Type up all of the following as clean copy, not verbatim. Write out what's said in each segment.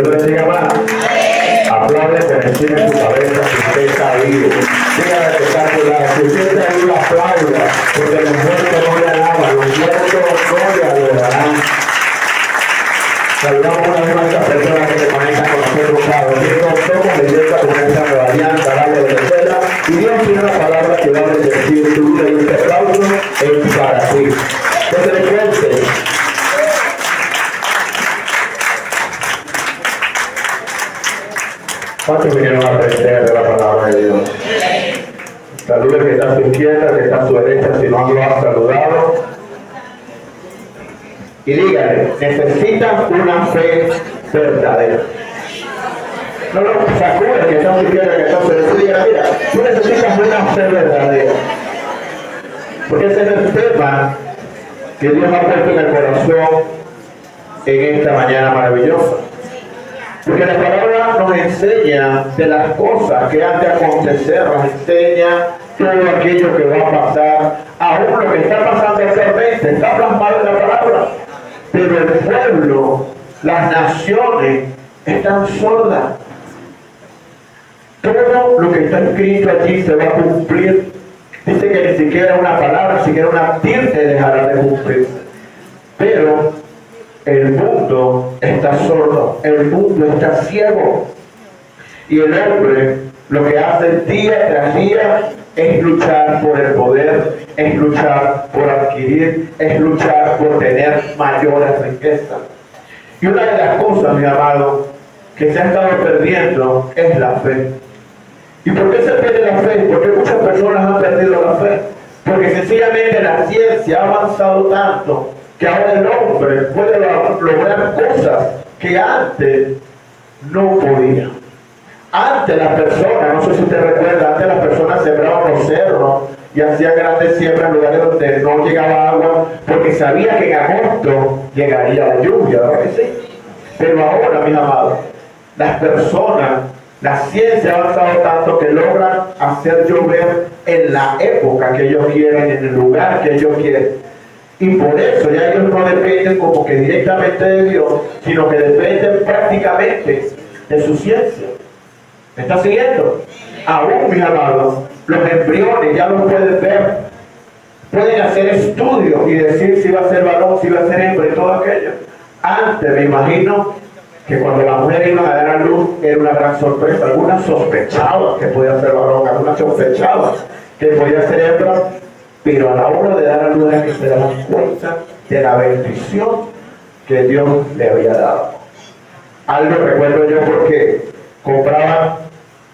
Dios le bendiga más. Aplaude por encima de su cabeza si usted está vivo. Dígale que está a tu lado. Si usted está vivo, aplauda, porque los muertos no le alaban, los muertos no le adorarán. Saludamos una vez más a esta persona que se conecta con nosotros cada domingo. Somos la iglesia con esta nueva alianza, dale de tercera. Y Dios tiene una palabra que va a bendecir tu vida y este aplauso es para ti. Que se le cuente. ¿Cuántos vinieron a aprender de la palabra de Dios? Salude que está a su izquierda, que está a su derecha, si no lo ha saludado. Y dígale, necesitan una fe verdadera. No lo sacude que está a su izquierda, que está a su derecha. Dígale, mira, tú necesitas una fe verdadera. Porque ese es el tema que Dios ha puesto en el corazón en esta mañana maravillosa. Porque la palabra nos enseña de las cosas que han de acontecer, nos enseña todo aquello que va a pasar, aún lo que está pasando actualmente, está plasmado en la palabra. Pero el pueblo, las naciones, están sordas. Todo lo que está escrito allí se va a cumplir. Dice que ni siquiera una palabra, ni siquiera una tilde dejará de cumplir. Pero el mundo está sordo, el mundo está ciego. Y el hombre lo que hace día tras día es luchar por el poder, es luchar por adquirir, es luchar por tener mayores riquezas. Y una de las cosas, mi amado, que se ha estado perdiendo es la fe. ¿Y por qué se pierde la fe? Porque muchas personas han perdido la fe. Porque sencillamente la ciencia ha avanzado tanto que ahora el hombre puede lograr cosas que antes no podía. Antes las personas, no sé si usted recuerda, antes las personas sembraban los cerros y hacían grandes siembras en lugares donde no llegaba agua, porque sabía que en agosto llegaría la lluvia, ¿verdad que sí? Pero ahora, mis amados, las personas, la ciencia ha avanzado tanto que logran hacer llover en la época que ellos quieren, en el lugar que ellos quieren. Y por eso ya ellos no dependen como que directamente de Dios, sino que dependen prácticamente de su ciencia. ¿Me está siguiendo? Aún, mis amados, los embriones ya los pueden ver. Pueden hacer estudios y decir si va a ser varón, si va a ser hembra y todo aquello. Antes, me imagino que cuando las mujeres iban a dar a luz era una gran sorpresa. Algunas sospechaban que podía ser varón, algunas sospechaban que podía ser hembra, pero a la hora de dar a luz era que se daban cuenta de la bendición que Dios le había dado. Algo recuerdo yo porque compraban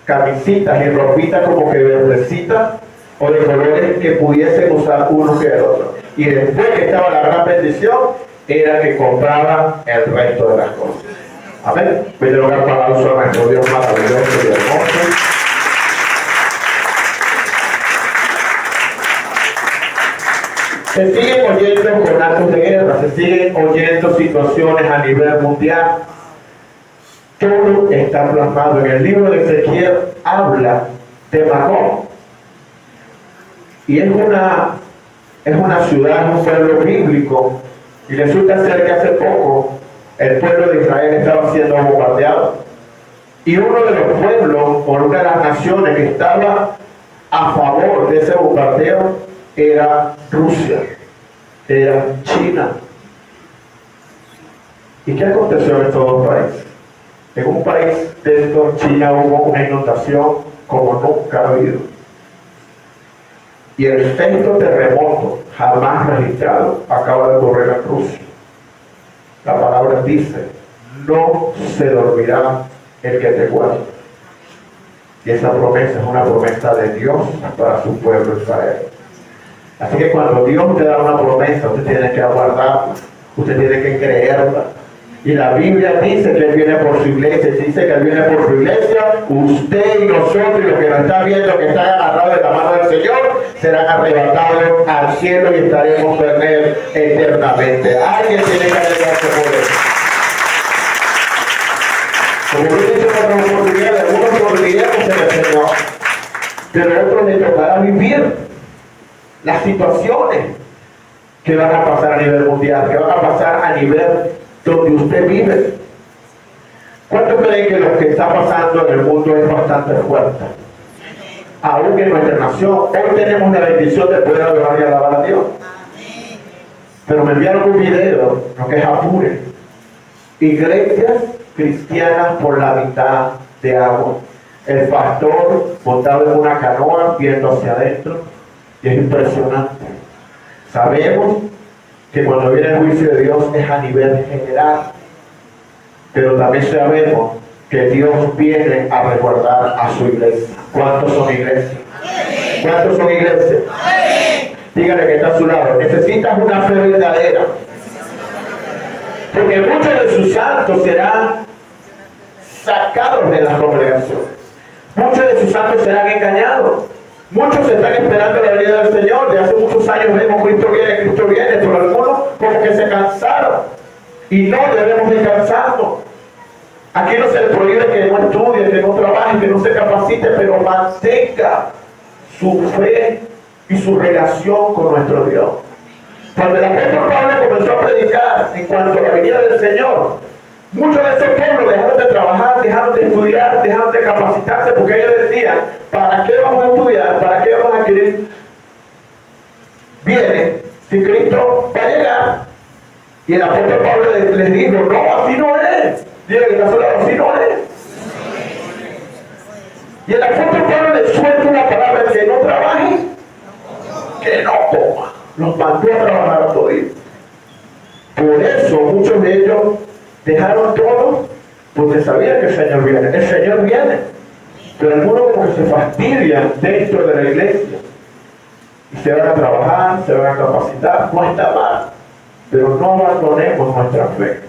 camisitas y ropitas como que verdecitas o de colores que pudiesen usar uno que el otro. Y después que estaba la gran bendición, era que compraban el resto de las cosas. Amén. Voy a dar aplauso a nuestro Dios maravilloso y hermoso. Se siguen oyendo conatos de guerra, se siguen oyendo situaciones a nivel mundial. Todo está plasmado. En el libro de Ezequiel habla de Macón. Y es una ciudad, un pueblo bíblico. Y resulta ser que hace poco el pueblo de Israel estaba siendo bombardeado. Y uno de los pueblos, por una de las naciones que estaba a favor de ese bombardeo, era Rusia, era China. ¿Y qué aconteció en estos dos países? En un país dentro de China hubo una inundación como nunca ha habido. Y el sexto terremoto jamás registrado acaba de ocurrir en Rusia. La palabra dice, no se dormirá el que te guarde. Y esa promesa es una promesa de Dios para su pueblo Israel. Así que cuando Dios te da una promesa, usted tiene que aguardarla, usted tiene que creerla. Y la Biblia dice que Él viene por su iglesia. Si dice que Él viene por su iglesia, usted y nosotros y los que nos están viendo, que están agarrados de la mano del Señor, serán arrebatados al cielo y estaremos con Él eternamente. Alguien tiene que alegrarse por Él. Como yo he dicho en otra oportunidad, algunos moriremos en el Señor, pero a otros les tocará vivir las situaciones que van a pasar a nivel mundial, que van a pasar a nivel donde usted vive. ¿Cuántos creen que lo que está pasando en el mundo es bastante fuerte? Aún en nuestra nación, hoy tenemos la bendición de poder adorar y alabar a Dios. Pero me enviaron un video, lo que es Apure. Iglesias cristianas por la mitad de agua. El pastor montado en una canoa viendo hacia adentro. Y es impresionante. Sabemos que cuando viene el juicio de Dios es a nivel general. Pero también sabemos que Dios viene a recordar a su iglesia. ¿Cuántos son iglesias? ¿Cuántos son iglesias? Dígale que está a su lado. Necesitas una fe verdadera. Porque muchos de sus santos serán sacados de las congregaciones. Muchos de sus santos serán engañados. Muchos están esperando la venida del Señor. De hace muchos años vemos Cristo viene, pero algunos como que se cansaron. Y no debemos de cansarnos. Aquí no se le prohíbe que no estudie, que no trabaje, que no se capacite, pero mantenga su fe y su relación con nuestro Dios. Cuando el apóstol Pablo comenzó a predicar en cuanto a la venida del Señor, muchos de esos pueblos dejaron de trabajar, dejaron de estudiar, dejaron de capacitarse, porque ellos decían, ¿para qué vamos a estudiar? ¿Para qué vamos a adquirir bienes si Cristo va a llegar? Y el apóstol Pablo les dijo, no, así no es. Diga que está solo, así no es. Y el apóstol Pablo le suelta una palabra, que no trabaje, que no coma. Los mandó a trabajar a todos. Por eso muchos de ellos dejaron todo, porque sabían que el Señor viene. El Señor viene. Pero algunos como que se fastidian dentro de la iglesia. Y se van a trabajar, se van a capacitar. No está mal. Pero no abandonemos nuestra fe.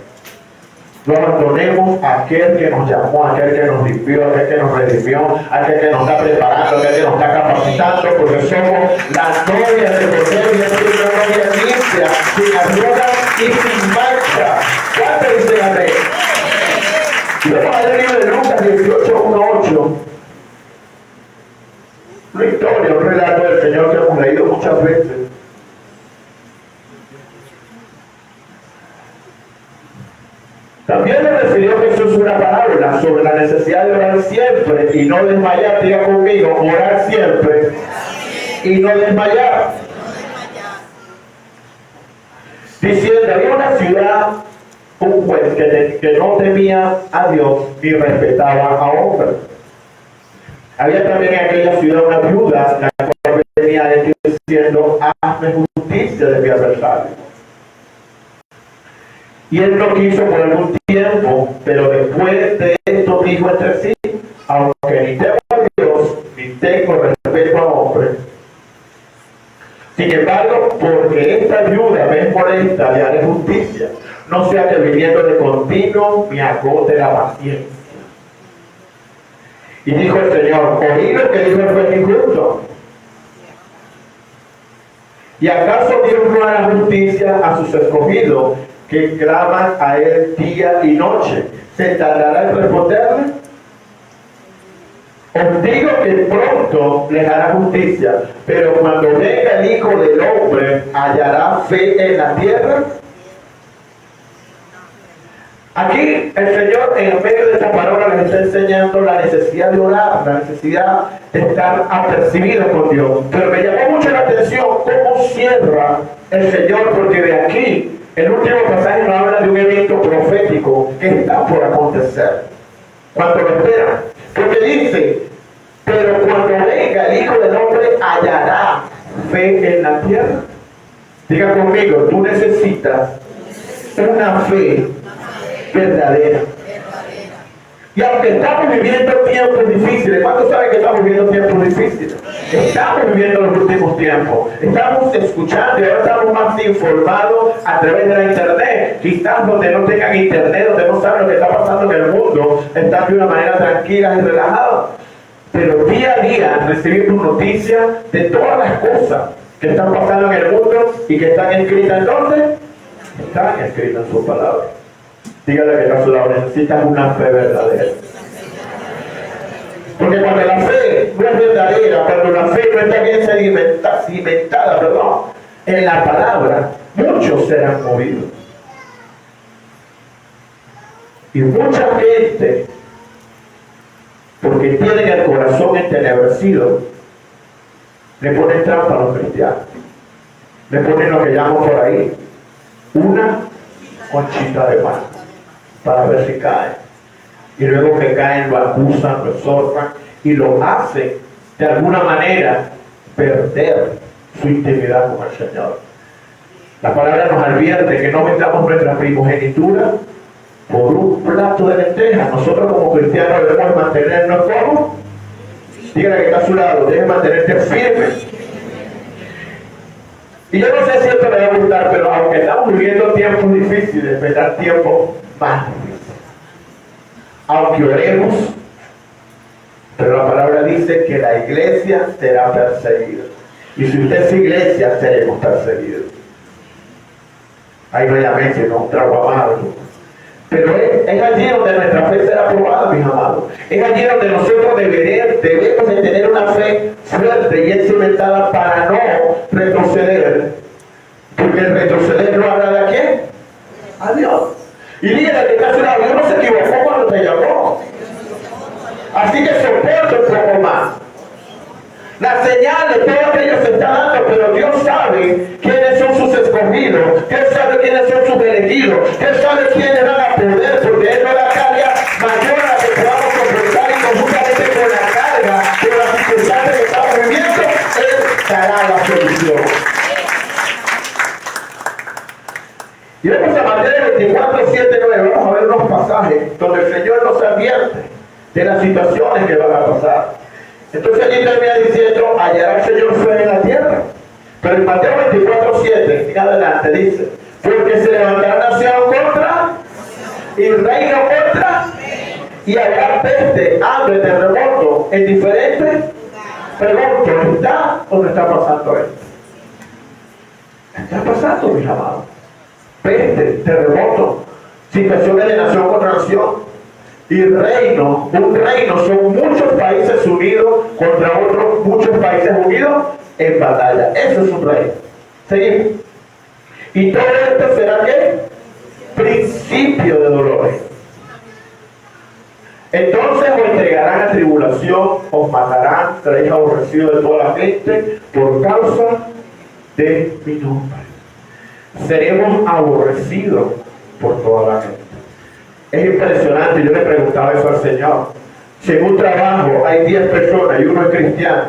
No abandonemos a aquel que nos llamó, a aquel que nos limpió, a aquel que nos redimió, a aquel que nos está preparando, a aquel que nos está capacitando, porque somos la novia de Cordero y es una novia limpia, sin arruga y sin mancha. ¿Cuánto dice amén? Y vamos a leer el libro de Lucas 18, 1, 8. Una historia, un relato del Señor que hemos leído muchas veces. También le refirió Jesús una parábola sobre la necesidad de orar siempre y no desmayar. Diga conmigo, orar siempre y no desmayar. Diciendo, había una ciudad, un juez que no temía a Dios ni respetaba a hombres. Había también en aquella ciudad una viuda, la cual venía a él diciendo, hazme justicia de mi adversario. Y él no quiso por algún tiempo, pero después de esto dijo entre sí, aunque ni temo a Dios, ni tengo respeto a hombres. Sin embargo, porque esta viuda me es molesta, le haré justicia, no sea que viniendo de continuo me agote la paciencia. Y dijo el Señor, oí lo que dijo el juez injusto. ¿Y acaso Dios no hará justicia a sus escogidos, que claman a él día y noche? ¿Se tardará en responderle? Os digo que pronto les hará justicia, pero cuando venga el Hijo del Hombre, ¿hallará fe en la tierra? Aquí el Señor en medio de esta palabra les está enseñando la necesidad de orar, la necesidad de estar apercibidos con Dios. Pero me llamó mucho la atención cómo cierra el Señor, porque de aquí el último pasaje nos habla de un evento profético que está por acontecer. Cuando lo esperan. Porque dice, pero cuando venga el Hijo del Hombre, hallará fe en la tierra. Diga conmigo, tú necesitas una fe verdadera. Y aunque estamos viviendo tiempos difíciles, ¿cuántos saben que estamos viviendo tiempos difíciles? Estamos viviendo los últimos tiempos. Estamos escuchando y ahora estamos más informados a través de la internet. Quizás donde no tengan internet, donde no saben lo que está pasando en el mundo, están de una manera tranquila y relajada. Pero día a día recibimos noticias de todas las cosas que están pasando en el mundo y que están escritas en ¿dónde? Están escritas en su palabra. Dígale que está a su lado, necesitas una fe verdadera. Porque cuando la fe no es verdadera, cuando la fe no está bien cimentada, en la palabra, muchos serán movidos. Y mucha gente, porque tienen el corazón entenebrecido, le ponen trampa a los cristianos. Le ponen lo que llaman por ahí una conchita de pan para ver si caen. Y luego que caen lo acusan, lo exhortan y lo hacen de alguna manera perder su intimidad con el Señor. La palabra nos advierte que no vendamos nuestra primogenitura por un plato de lentejas. Nosotros como cristianos debemos mantenernos como, dígale que está a su lado, debe mantenerte firme. Y yo no sé si esto le va a gustar, pero aunque estamos viviendo tiempos difíciles, vendrán tiempos más difíciles. Aunque oremos, pero la palabra dice que la iglesia será perseguida. Y si usted es iglesia, seremos perseguidos. Ahí no hay amén, sino un trago amargo. Pero es allí donde nuestra fe será probada, mis amados. Es allí donde nosotros debemos de tener una fe fuerte y cimentada para no retroceder. Porque el retroceder no habla de a quién. A Dios. Y dígale que está a su lado, Dios no se equivocó cuando te llamó. Así que soporta un poco más. Las señales, todo aquello se está dando, pero Dios sabe quiénes son sus escogidos, Dios sabe quiénes son sus elegidos, Dios sabe quiénes van a poder, porque Él no da carga mayor a la que podamos soportar y conjuntamente con la carga, con las circunstancias que estamos viviendo, Él dará la solución. Y vamos a Mateo 24, 7, 9, vamos a ver unos pasajes donde el Señor nos advierte de las situaciones que van a pasar. Entonces allí termina diciendo, hallará el Señor fe en la tierra. Pero en Mateo 24, 7, en adelante dice, porque se levantará nación contra y reino contra, y habrá peste, hambre, terremoto en diferentes. Pregunto, ¿está o no está pasando esto? Está pasando, mis amados. Peste, terremoto, situaciones de nación contra nación. Y reino, un reino son muchos países unidos contra otros, muchos países unidos en batalla. Eso es un reino. Seguimos. Y todo esto será ¿qué? Principio de dolores. Entonces os entregarán a tribulación, os matarán, seréis aborrecidos de toda la gente por causa de mi nombre. Seremos aborrecidos por toda la gente. Es impresionante, yo le preguntaba eso al Señor. Si en un trabajo hay 10 personas y uno es cristiano,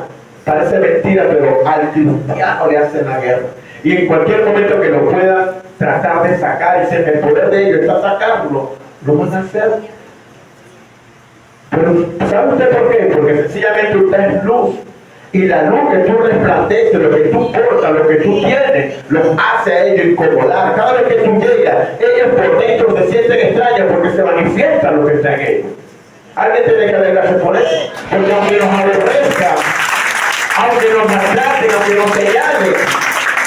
parece mentira, pero al cristiano le hacen la guerra. Y en cualquier momento que lo puedan tratar de sacar, y si en el poder de ellos está sacarlo, lo van a hacer. Pero ¿sabe usted por qué? Porque sencillamente usted es luz. Y la luz que tú resplandeces, lo que tú portas, lo que tú tienes, los hace a ellos incomodar. Cada vez que tú llegas, ellos por dentro se sienten extraños porque se manifiesta lo que está en ellos. Alguien tiene que alegrarse por eso. Porque aunque nos aborrezcan, aunque nos maltraten, aunque nos señalen,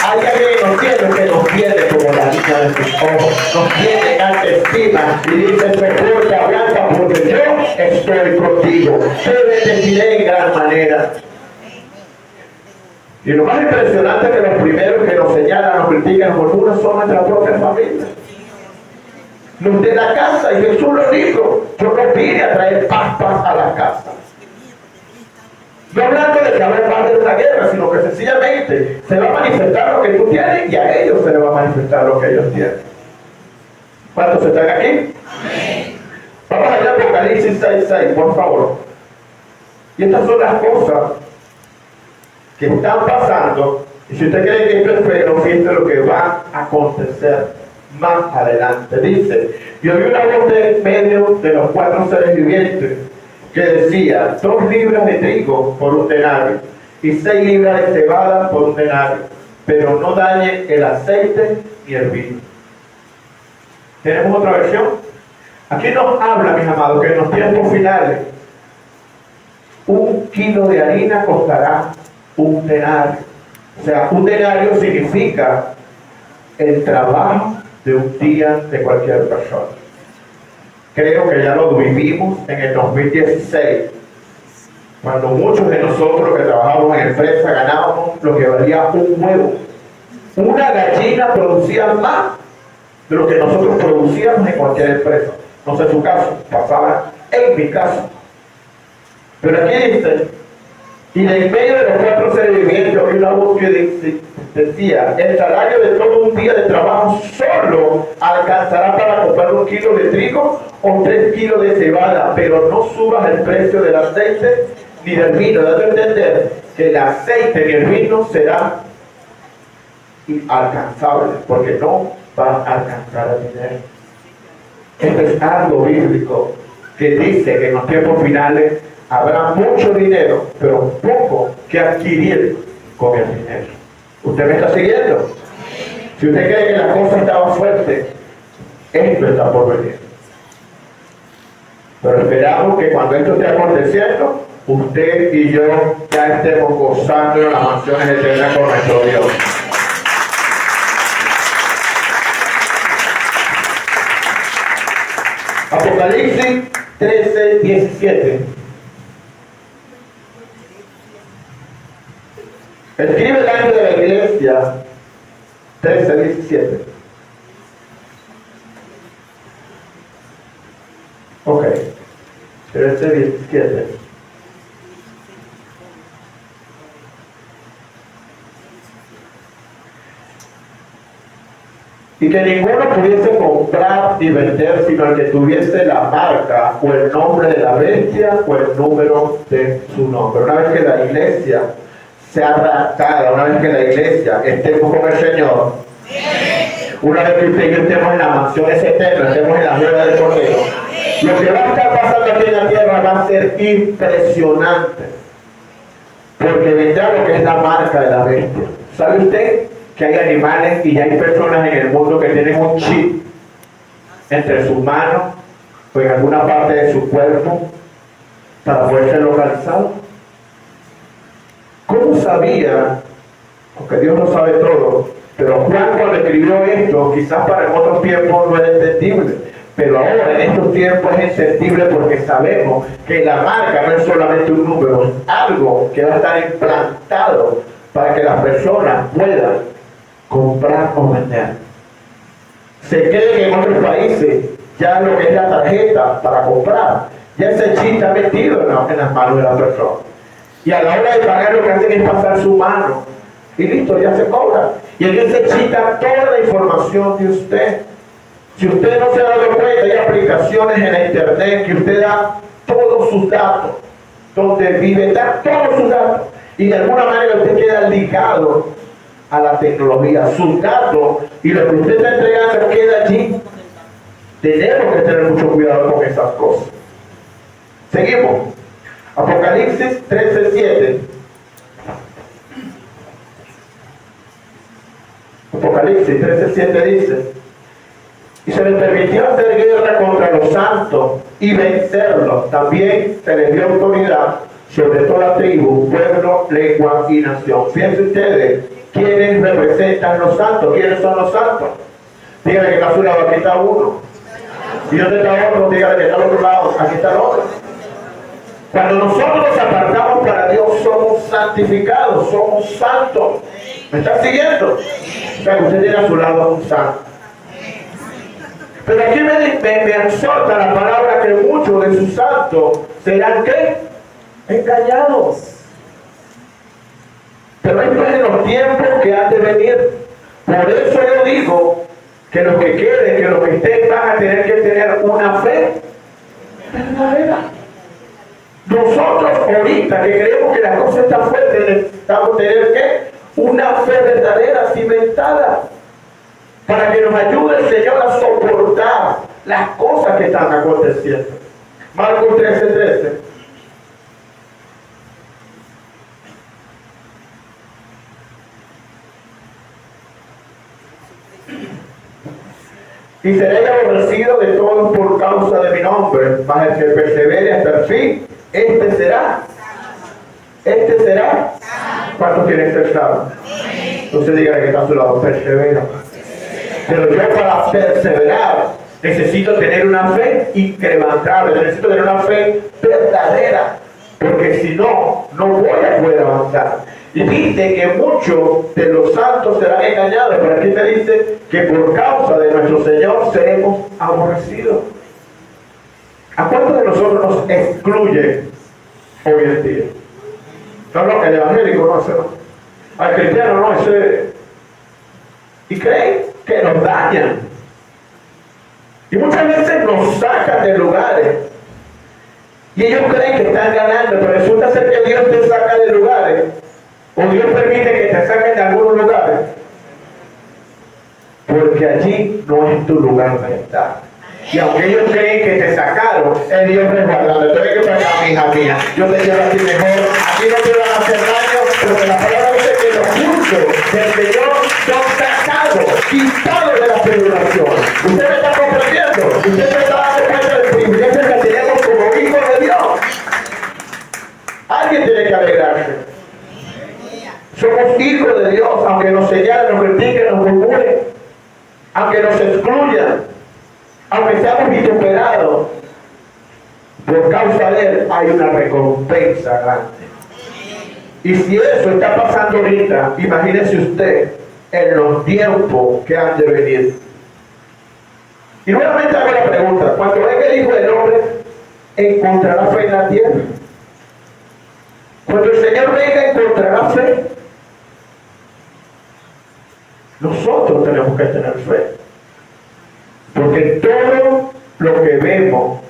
hay alguien en los cielos que nos tiene como la niña de sus ojos, nos tiene en alta estima y dice, soporta, blanca, porque yo estoy contigo. Te bendeciré en gran manera. Y lo más impresionante es que los primeros que nos señalan, nos critican, por una son nuestra propia familia. Los de la casa, y Jesús lo dijo, yo no vine a traer paz a la casa. No hablando de que va a haber una guerra, sino que sencillamente se va a manifestar lo que tú tienes y a ellos se les va a manifestar lo que ellos tienen. ¿Cuántos están aquí? Amén. Vamos allá a Apocalipsis 6:6, por favor. Y estas son las cosas que están pasando, y si usted cree que esto es feo, fíjate lo que va a acontecer más adelante. Dice, yo vi una voz en medio de los 4 seres vivientes que decía, 2 libras de trigo por un denario y 6 libras de cebada por un denario, pero no dañe el aceite ni el vino. ¿Tenemos otra versión? Aquí nos habla, mis amados, que en los tiempos finales 1 kilo de harina costará un denario. O sea, un denario significa el trabajo de un día de cualquier persona. Creo que ya lo vivimos en el 2016, cuando muchos de nosotros que trabajamos en empresa ganábamos lo que valía un huevo. Una gallina producía más de lo que nosotros producíamos en cualquier empresa. No sé su caso, pasaba en mi caso. Pero aquí dice, y de en medio de los 4 seres vivientes oí una voz que decía, el salario de todo un día de trabajo solo alcanzará para comprar 1 kilo de trigo o 3 kilos de cebada, pero no subas el precio del aceite ni del vino, dando a entender que el aceite ni el vino será inalcanzable, porque no va a alcanzar el dinero. Esto es algo bíblico que dice que en los tiempos finales habrá mucho dinero, pero poco que adquirir con el dinero. ¿Usted me está siguiendo? Si usted cree que la cosa estaba fuerte, esto está por venir. Pero esperamos que cuando esto esté aconteciendo, usted y yo ya estemos gozando de las mansiones eternas con nuestro Dios. Apocalipsis 13, 17. Escribe el año de la iglesia 13, 17. Ok, 13, 17. Y que ninguno pudiese comprar ni vender sino el que tuviese la marca o el nombre de la bestia o el número de su nombre. Una vez que la iglesia sea raptada, una vez que la iglesia estemos con el Señor, una vez que usted y yo estemos en la mansión eterna, estemos en la rueda del Cordero, lo que va a estar pasando aquí en la tierra va a ser impresionante, porque vendrá lo que es la marca de la bestia. ¿Sabe usted que hay animales y ya hay personas en el mundo que tienen un chip entre sus manos o en alguna parte de su cuerpo para poder ser localizado? ¿Cómo sabía? Porque Dios lo sabe todo, pero Juan cuando escribió esto, quizás para en otros tiempos no era entendible, pero ahora en estos tiempos es entendible porque sabemos que la marca no es solamente un número, es algo que va a estar implantado para que las personas puedan comprar o vender. Se cree que en otros países ya lo que es la tarjeta para comprar, ya ese chip está metido en las manos de la persona. Y a la hora de pagar lo que hacen es pasar su mano. Y listo, ya se cobra. Y en ese chip está toda la información de usted. Si usted no se ha dado cuenta, hay aplicaciones en la internet que usted da todos sus datos. Donde vive, da todos sus datos. Y de alguna manera usted queda ligado a la tecnología. Sus datos y lo que usted está entregando queda allí. Tenemos que tener mucho cuidado con esas cosas. Seguimos. Apocalipsis 13:7. Apocalipsis 13:7 dice: y se les permitió hacer guerra contra los santos y vencerlos. También se les dio autoridad sobre toda tribu, pueblo, lengua y nación. Fíjense ustedes, ¿quiénes representan los santos? ¿Quiénes son los santos? Díganle que está a su lado, aquí está uno. Si no está otro, díganle que está al otro lado, aquí está el otro. Cuando nosotros nos apartamos para Dios, somos santificados, somos santos. ¿Me están siguiendo? O sea, que usted tiene a su lado a un santo. Pero aquí me exhorta la palabra que muchos de sus santos serán ¿qué? Engañados. Pero esto es en los tiempos que han de venir. Por eso yo digo que los que queden, que los que estén, van a tener que tener una fe verdadera. Nosotros ahorita que creemos que la cosa está fuerte, necesitamos tener ¿qué? Una fe verdadera, cimentada, para que nos ayude el Señor a soportar las cosas que están aconteciendo. Marcos 13:13. Y seréis aborrecidos de todos por causa de mi nombre, mas el que persevere hasta el fin, este será. Este será. ¿Cuántos quieren ser salvos? Entonces diga que está a su lado, persevera. Pero yo para perseverar necesito tener una fe incrementable, necesito tener una fe verdadera, porque si no, no voy a poder avanzar. Y dice que muchos de los santos serán engañados, pero aquí te dice que por causa de nuestro Señor seremos aborrecidos. ¿A cuántos de nosotros nos excluye hoy en día? No, el evangélico no, ese no. Al cristiano no, ese. Y creen que nos dañan. Y muchas veces nos sacan de lugares. Y ellos creen que están ganando, pero resulta ser que Dios te saca de lugares. O Dios permite que te saquen de algunos lugares. Porque allí no es tu lugar de estar. Y aunque ellos creen que te sacaron, es Dios resguardando. Entonces, ¿qué pasa, hija mía? Yo te llevo a ti mejor. Aquí no te van a hacer daño, porque la palabra dice que los justos del Señor son sacados, quitados de la tribulación. ¿Usted me está comprendiendo? ¿Usted me está dando cuenta del privilegio que tenemos como hijos de Dios? Alguien tiene que alegrarse. Somos hijos de Dios, aunque nos señalen, nos critiquen, nos murmuren, aunque nos excluyan, aunque seamos vituperados, por causa de Él hay una recompensa grande. Y si eso está pasando ahorita, imagínese usted en los tiempos que han de venir. Y nuevamente hago la pregunta: cuando venga el Hijo del Hombre, ¿encontrará fe en la tierra? Cuando el Señor venga, ¿encontrará fe? Nosotros tenemos que tener fe. Porque todo lo que vemos,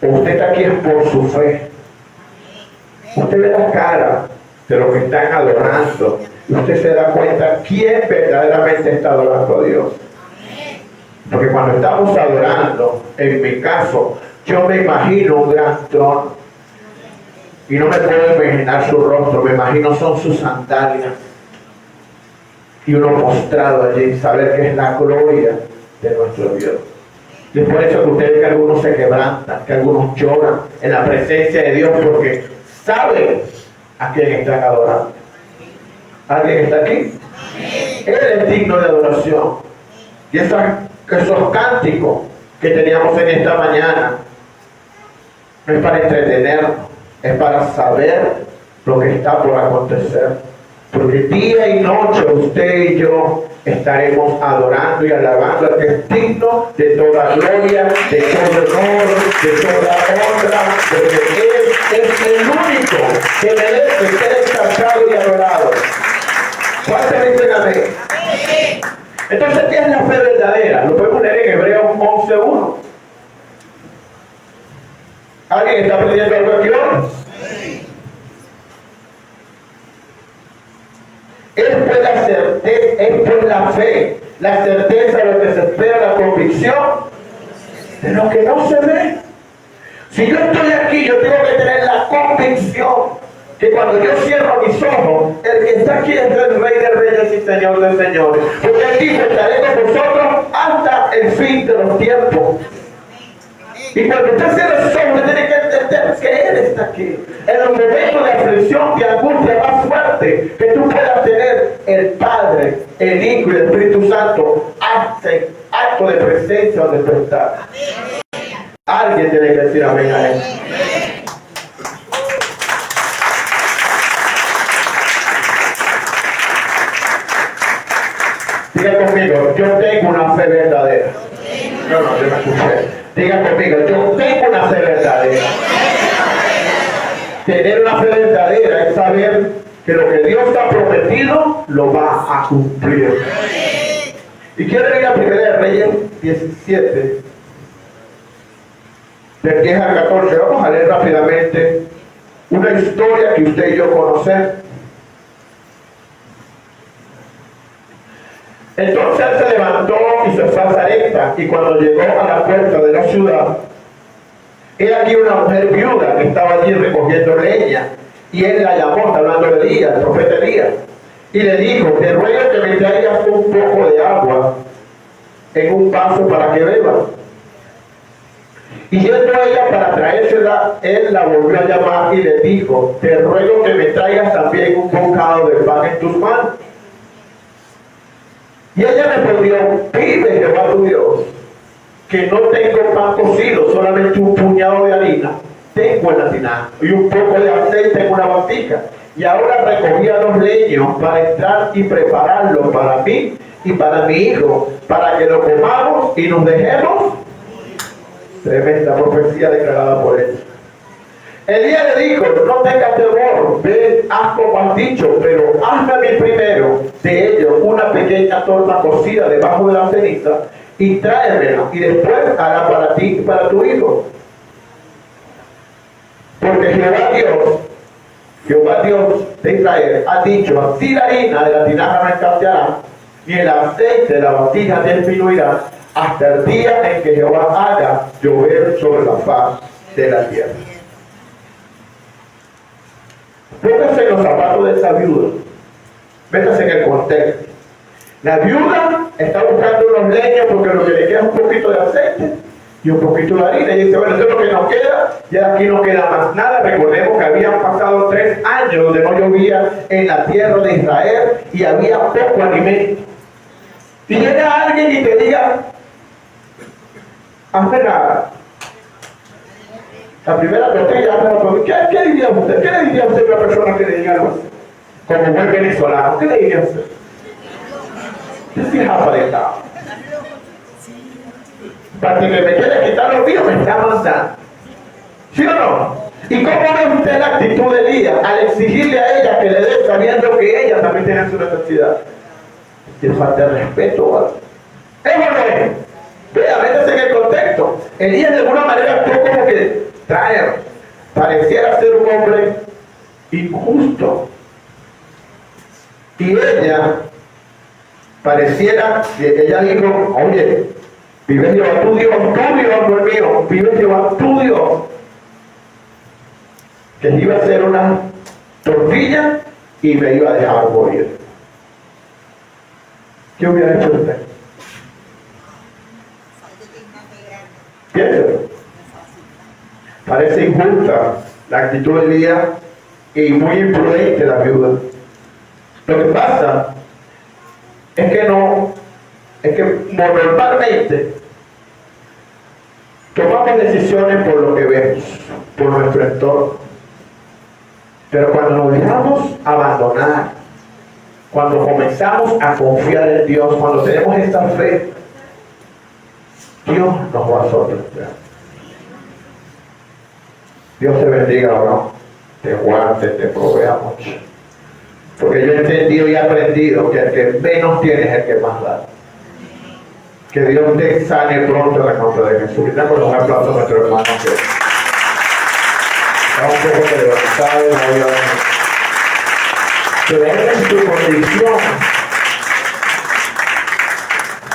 usted está aquí es por su fe. Usted ve la cara de los que están adorando y usted se da cuenta quién verdaderamente está adorando a Dios. Porque cuando estamos adorando, en mi caso, yo me imagino un gran trono y no me puedo imaginar su rostro, me imagino son sus sandalias y uno postrado allí, saber que es la gloria de nuestro Dios. Y es por eso que ustedes, que algunos se quebrantan, que algunos lloran en la presencia de Dios, porque saben a quién están adorando. ¿Alguien está aquí? Él es digno de adoración. Y esos cánticos que teníamos en esta mañana no es para entretenernos, es para saber lo que está por acontecer. Porque día y noche usted y yo estaremos adorando y alabando al que es digno de toda gloria, de todo honor, de toda honra, porque Él es el único que merece ser exaltado y adorado. ¿Cuántos dicen amén? Entonces, ¿qué es la fe verdadera? Lo podemos leer en Hebreos 11:1. ¿Alguien está aprendiendo algo aquí hoy? Es por la fe, la certeza de lo que se espera, la convicción de lo que no se ve. Si yo estoy aquí, yo tengo que tener la convicción que cuando yo cierro mis ojos, el que está aquí es el Rey de Reyes y Señor de Señores. Porque Él dice: estaré con vosotros hasta el fin de los tiempos. Y cuando usted cierra sus ojos, usted tiene que entender que Él está aquí. En los momentos de aflicción, de angustia más fuerte que tú puedas tener, el Padre, el Hijo y el Espíritu Santo hacen acto de presencia o de prestar. Alguien tiene que decir amén a Él. Diga conmigo: yo tengo una fe verdadera. No, yo me escuché. Diga conmigo: yo tengo una fe verdadera. Tener una fe verdadera es saber que lo que Dios ha prometido lo va a cumplir. Y quiero ir a 1 Reyes 17, del 10 al 14. Vamos a leer rápidamente una historia que usted y yo conocemos. Entonces él se levantó y se fue a Sarepta, y cuando llegó a la puerta de la ciudad, he aquí una mujer viuda que estaba allí recogiendo leña, y él la llamó, está hablando de Elías, el profeta Elías, y le dijo: te ruego que me traigas un poco de agua en un vaso para que beba. Y yendo ella para traérsela, él la volvió a llamar y le dijo: te ruego que me traigas también un bocado de pan en tus manos. Y ella respondió: vive Jehová tu Dios, que no tengo pan cocido, solamente un puñado de harina tengo en la tinaja y un poco de aceite en una vasija. Y ahora recogía los leños para entrar y prepararlo para mí y para mi hijo, para que lo comamos y nos dejemos. Tremenda profecía declarada por él. Elías le dijo, no tengas temor, ve, haz como has dicho, pero hazme a mí primero de ello una pequeña torta cocida debajo de la ceniza y tráemela, y después hará para ti y para tu hijo. Porque Jehová Dios de Israel ha dicho, así la harina de la tinaja no escaseará, ni el aceite de la vasija disminuirá, hasta el día en que Jehová haga llover sobre la faz de la tierra. Póngase en los zapatos de esa viuda. Métase en el contexto. La viuda está buscando unos leños porque lo que le queda es un poquito de aceite y un poquito de harina. Y dice, bueno, esto es lo que nos queda. Ya aquí no queda más nada. Recordemos que habían pasado 3 años donde no llovía en la tierra de Israel y había poco alimento. Si llega alguien y te diga, hazme la primera tortilla, ¿qué diría usted? ¿Qué le diría usted a una persona que le diga algo así? Como buen venezolano, ¿qué le diría usted? This aparentado. Para que me quiere quitar los míos, me está mandando. ¿Sí o no? ¿Y cómo ve usted la actitud de Elías al exigirle a ella que le dé sabiendo que ella también tiene su necesidad? Es falta de respeto, ¿vale? ¿Es o no es? Vea, métase en el contexto. Elías de alguna manera actuó como que pareciera ser un hombre injusto. Y ella pareciera que ella dijo, oye, vive Jehová tu Dios, amor mío, vive Jehová tu Dios, que iba a hacer una tortilla y me iba a dejar morir. ¿Qué hubiera hecho usted? Piénselo. Parece injusta la actitud del día y muy imprudente la viuda. Lo que pasa es que normalmente tomamos decisiones por lo que vemos, por nuestro entorno. Pero cuando nos dejamos abandonar, cuando comenzamos a confiar en Dios, cuando tenemos esta fe, Dios nos va a sorprender. Dios te bendiga o no, te guarde, te provea mucho. Porque yo he entendido y he aprendido que el que menos tiene es el que más da. Que Dios te sane pronto en el nombre de Jesús. Y damos un aplauso a nuestro hermano que está un poco levantado, pero él en su condición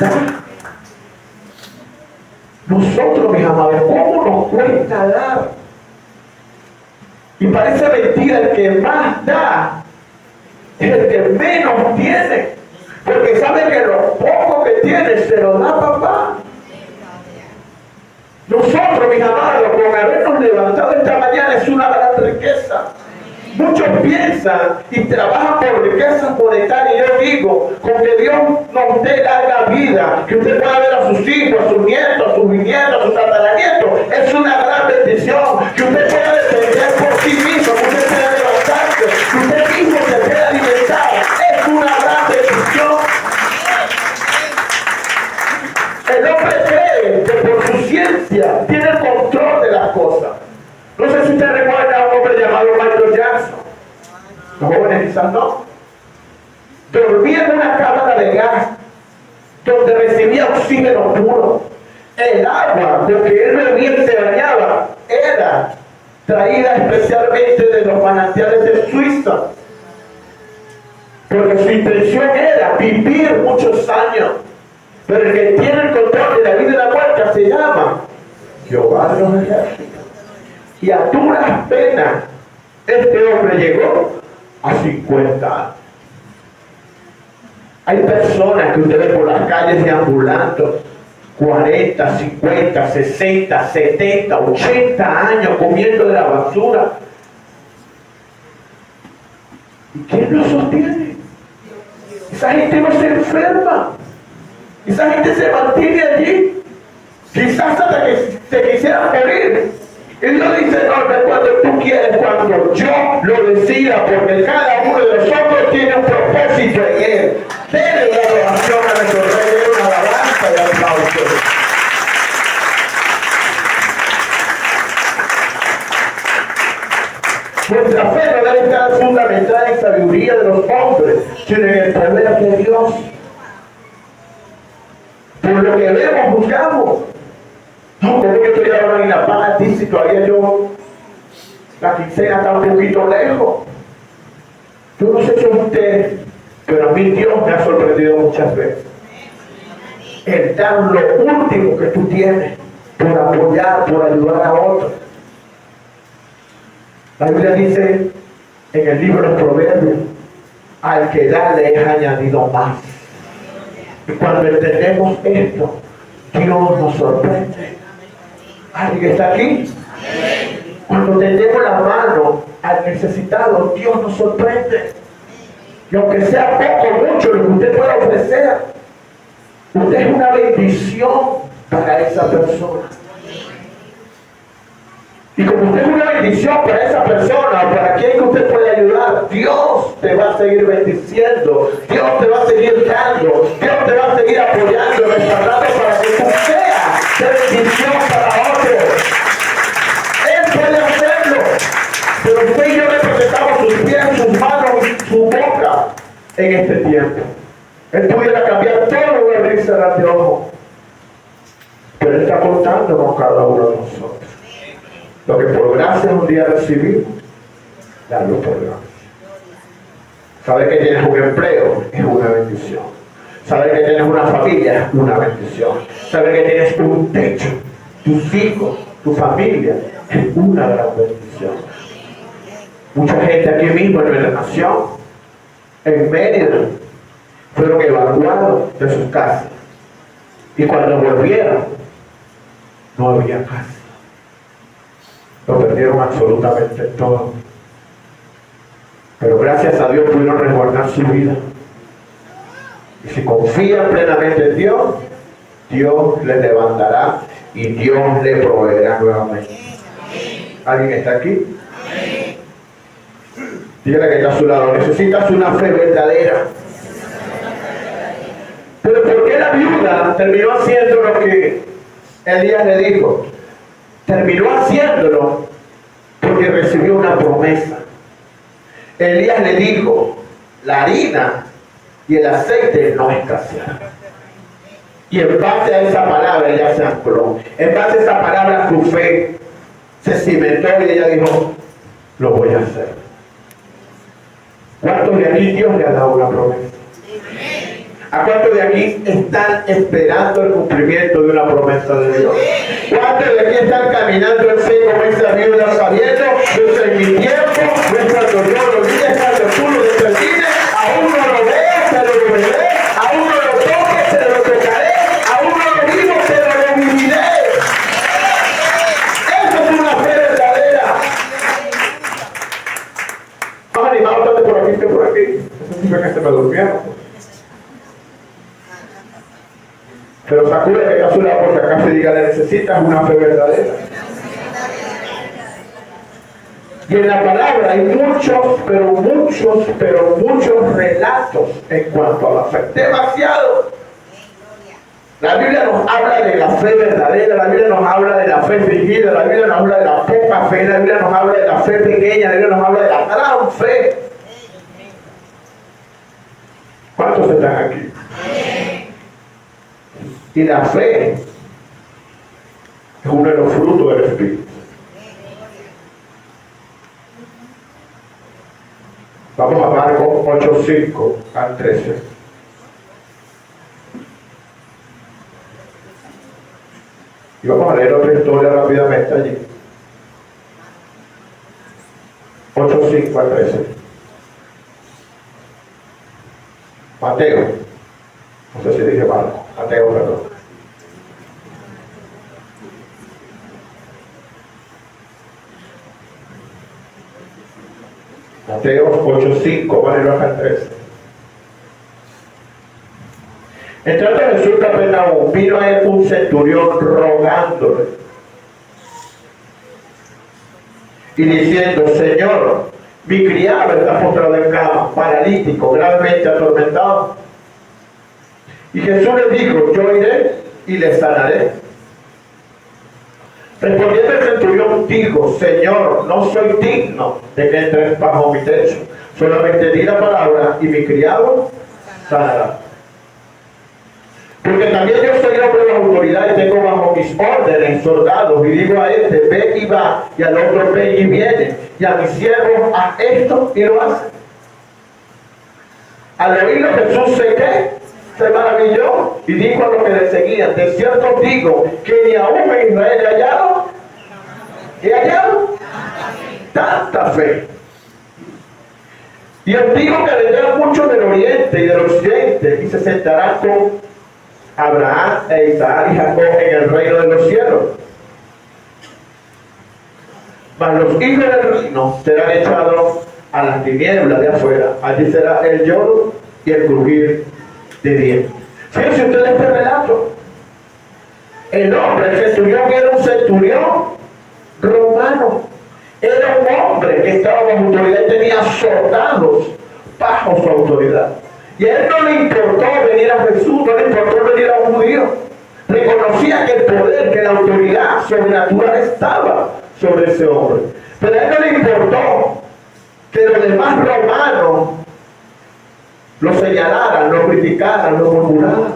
da. Nosotros, mis amados, ¿cómo nos cuesta dar? Y parece mentira, el que más da es el que menos tiene, porque sabe que lo poco que tiene se lo da papá. Nosotros, mis amados, con habernos levantado esta mañana es una gran riqueza. Muchos piensan y trabajan por riquezas monetarias. Yo digo, con que Dios nos dé larga vida, que usted pueda ver a sus hijos, a sus nietos, a sus bisnietos, a sus tataranietos, es una gran bendición. Que usted pueda depender por sí mismo, que usted pueda levantarse, que usted mismo se pueda alimentar, es una gran bendición. El hombre cree que por su ciencia tiene el control de las cosas. No sé si usted recuerda a un hombre llamado Michael Jackson. Los jóvenes quizás no. Dormía en una cámara de gas donde recibía oxígeno puro. El agua con que él bebía y se bañaba era traída especialmente de los manantiales de Suiza. Porque su intención era vivir muchos años. Pero el que tiene el control de la vida y la muerte se llama Jehová de los ejércitos. Y a duras penas, este hombre llegó a 50 años. Hay personas que usted ve por las calles deambulando, 40, 50, 60, 70, 80 años comiendo de la basura. ¿Y quién lo sostiene? Esa gente no se enferma. Esa gente se mantiene allí. Quizás hasta que se quisiera morir. Y Dios dice, no, no es cuando tú quieres, cuando yo lo decida, porque cada uno de nosotros tiene un propósito en él. Dele la adoración a nuestro Rey, una alabanza y aplauso. Nuestra fe no debe estar fundamentada en sabiduría de los hombres, sino en el poder de Dios. Por lo que vemos, buscamos. No, como yo estoy ahora en La Paz, dice todavía yo, la quincena está un poquito lejos. Yo no sé si es usted, pero a mí Dios me ha sorprendido muchas veces. El dar lo último que tú tienes por apoyar, por ayudar a otros. La Biblia dice en el libro de los Proverbios, al que da le es añadido más. Y cuando entendemos esto, Dios nos sorprende. ¿Alguien está aquí? Cuando tendemos la mano al necesitado, Dios nos sorprende. Y aunque sea poco o mucho lo que usted pueda ofrecer, usted es una bendición para esa persona. Y como usted es una bendición para esa persona, para quien usted puede ayudar, Dios te va a seguir bendiciendo, Dios te va a seguir dando, Dios te va a seguir apoyando, respaldando para que tú seas de bendición para otros. Él puede hacerlo, pero usted y yo representamos sus pies, sus manos y su boca en este tiempo. Él pudiera cambiar todo de abrir y cerrar de ojos, pero Él está contando con cada uno de nosotros. Lo que por gracia un día recibimos, darlo por gracia. Saber que tienes un empleo es una bendición. Saber que tienes una familia es una bendición. Saber que tienes un techo, tus hijos, tu familia es una gran bendición. Mucha gente aquí mismo en nuestra nación, en Mérida, fueron evacuados de sus casas. Y cuando volvieron, no había casa. Lo perdieron absolutamente todo. Pero gracias a Dios pudieron resguardar su vida. Y si confían plenamente en Dios, Dios les levantará y Dios les proveerá nuevamente. ¿Alguien está aquí? Dígale que está a su lado. Necesitas una fe verdadera. Pero ¿por qué la viuda terminó haciendo lo que Elías le dijo? Terminó haciéndolo porque recibió una promesa. Elías le dijo, la harina y el aceite no escasearán. Y en base a esa palabra ella se ancló. En base a esa palabra su fe se cimentó y ella dijo, lo voy a hacer. ¿Cuántos de aquí Dios le ha dado una promesa? ¿A cuántos de aquí están esperando el cumplimiento de una promesa de Dios? ¿Cuántos de aquí están caminando en fe como esa viuda sabiendo que en mi tiempo, no es cuando yo lo diga, es cuando tú lo determines, aún no lo veas, pero lo veré, aún no lo toques, pero lo tocaré, aún no lo vivo, pero lo viviré. Eso es una fe verdadera. Vamos animados tanto por aquí que por aquí. Eso sí fue que se me durmieron. Pero sacude que está a su lado porque acá se diga, le necesitas una fe verdadera. Y en la palabra hay muchos relatos en cuanto a la fe. Demasiado. La Biblia nos habla de la fe verdadera, la Biblia nos habla de la fe fingida, la Biblia nos habla de la poca fe, la Biblia nos habla de la fe pequeña, la Biblia nos habla de la gran fe. ¿Cuántos están aquí? Y la fe es uno de los frutos del Espíritu. Vamos a Marcos 8:5 al 13. Y vamos a leer otra historia rápidamente allí. 8:5 al 13. Mateo. No sé si dije Marcos. Mateo, perdón. Mateo 8:5, vale, baja al 13. Entrando Jesús a Capernaum, vino a él un centurión rogándole y diciendo, Señor, mi criado está postrado en cama, paralítico, gravemente atormentado. Y Jesús le dijo, yo iré y le sanaré. Respondiendo el centurión, dijo: Señor, no soy digno de que entres bajo mi techo. Solamente di la palabra y mi criado sanará. Porque también yo soy hombre de autoridad y tengo bajo mis órdenes soldados, y digo a este: ve y va, y al otro: ve y viene, y a mi siervo: haz esto, y lo hace. Al oírlo, Jesús se maravilló y dijo a los que le seguían: de cierto digo que ni aún en Israel he hallado tanta fe. Y os digo que vendrán muchos del oriente y del occidente y se sentarán con Abraham e Isaac y Jacob en el reino de los cielos. Mas los hijos del reino serán echados a las tinieblas de afuera. Allí será el lloro y el crujir de dientes. Fíjense ustedes este relato. El hombre, el centurión, era un centurión romano. Era un hombre que estaba bajo autoridad y tenía soldados bajo su autoridad. Y a él no le importó venir a Jesús, no le importó venir a un judío. Reconocía que el poder, que la autoridad sobrenatural estaba sobre ese hombre. Pero a él no le importó que los demás romanos lo señalaran, lo criticaran, lo murmuraran.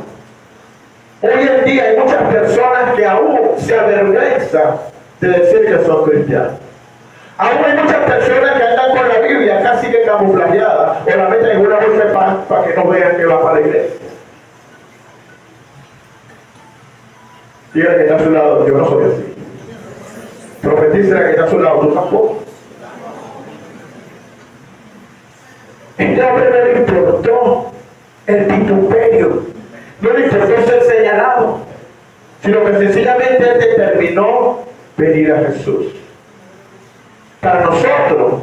Hoy en día hay muchas personas que aún se avergüenzan de decir que son cristianos. Aún hay muchas personas que andan con la Biblia casi que camuflajeada, o la meten en una bolsa de pan para que no vean que va para la iglesia. Dígale que está a su lado: yo no soy así. Profetícele que está a su lado: tú tampoco. Este hombre no le importó el vituperio, no le importó ser señalado, sino que sencillamente él determinó venir a Jesús. Para nosotros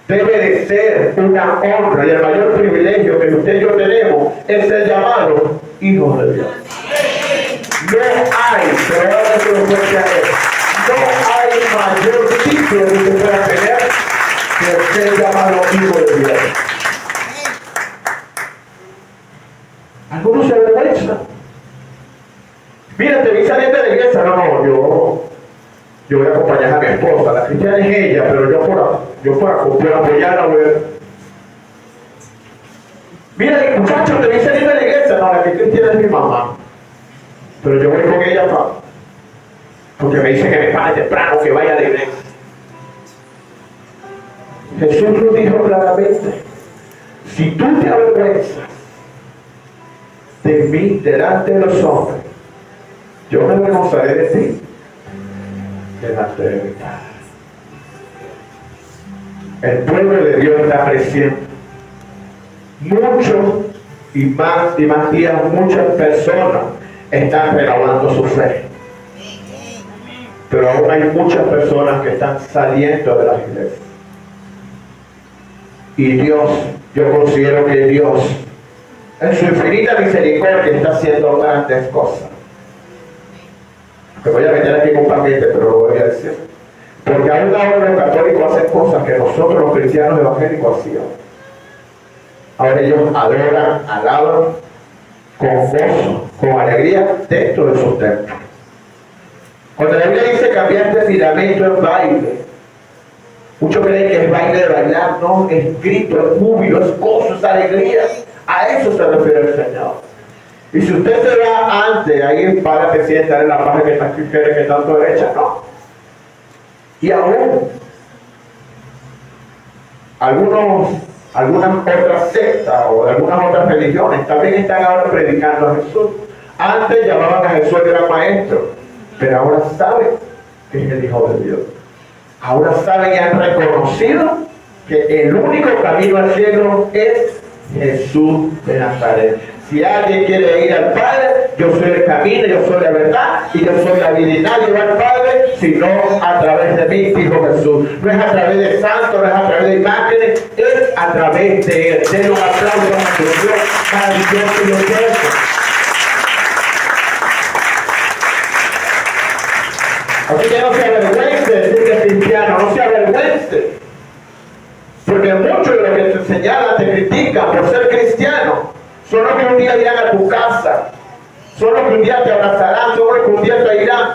debe de ser una honra, y el mayor privilegio que usted y yo tenemos es ser llamados hijos de Dios. No hay, pero ahora que lo puede hacer, no hay mayor título que usted pueda tener que ser llamado hijo de Dios. Algunos se avergüenzan. Mira, te vi saliendo de la iglesia. No, yo voy a acompañar a mi esposa. La cristiana es ella, pero yo por apoyarla voy a... Mira, muchachos, te vi saliendo de la iglesia. No, la que cristiana es mi mamá, pero yo voy con ella porque me dice que me pare temprano, que vaya a la iglesia. Jesús lo dijo claramente: si tú te avergüenzas de mí delante de los hombres, yo me avergonzaré de ti delante de mi Padre. El pueblo de Dios está creciendo mucho, y más días muchas personas están renovando su fe, pero aún hay muchas personas que están saliendo de las iglesias. Y Dios, yo considero que Dios en su infinita misericordia está haciendo grandes cosas. Me voy a meter aquí con un paquete, pero lo voy a decir. Porque aún ahora los católicos hacen cosas que nosotros los cristianos evangélicos hacíamos. Ahora ellos adoran, alaban con gozo, con alegría dentro de sus templos. Cuando la Biblia dice cambiar este filamento en baile, muchos creen que es baile de bailar. No, es grito, es júbilo, es gozo, es alegría. A eso se refiere el Señor. Y si usted se va antes, ahí párate, siéntale en la paja que tanto derecha, no. Y aún algunas otras sectas o algunas otras religiones también están ahora predicando a Jesús. Antes llamaban a Jesús el gran maestro, pero ahora saben que es el Hijo de Dios. Ahora saben y han reconocido que el único camino al cielo es Jesús de Nazaret. Si alguien quiere ir al Padre, yo soy el camino, yo soy la verdad y yo soy la vida, y nadie va al Padre sino a través de mí, dijo Jesús. No es a través de santos, no es a través de imágenes, es a través de Él. Den un aplauso a nuestro Dios maravilloso y eterno. Así que no se avergüence de decir que es cristiano, no se avergüence. Porque muchos de los que te señalan, te critican por ser cristiano, son los que un día irán a tu casa, son los que un día te abrazarán, son los que un día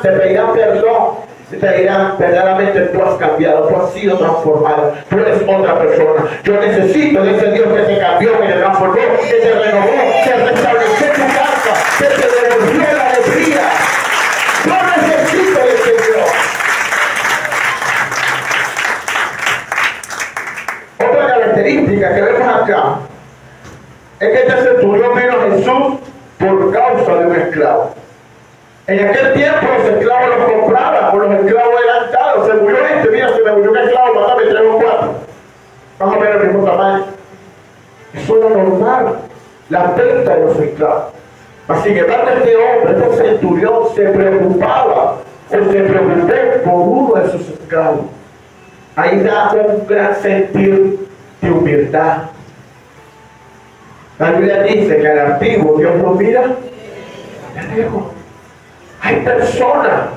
te pedirán perdón. Y te dirán, verdaderamente tú has cambiado, tú has sido transformado, tú eres otra persona. Yo necesito de ese Dios que te cambió, que te transformó, que te renovó, que restableció tu casa, que te devolvió la alegría. Yo necesito de ese Dios. Otra característica que vemos acá es que este centurión vino a Jesús por causa de un esclavo. En aquel tiempo los esclavos los compraban, o los esclavos eran caros. Se murió mira, se me murió un esclavo, mándame 3 o 4. Más o menos el mismo tamaño. Eso era normal, la venta de los esclavos. Mas sin embargo, este hombre, este centurión, se preocupaba, o se preocupó por uno de sus esclavos. Ahí da un gran sentir de humildad. La Biblia dice que al antiguo Dios lo mira de lejos. Hay personas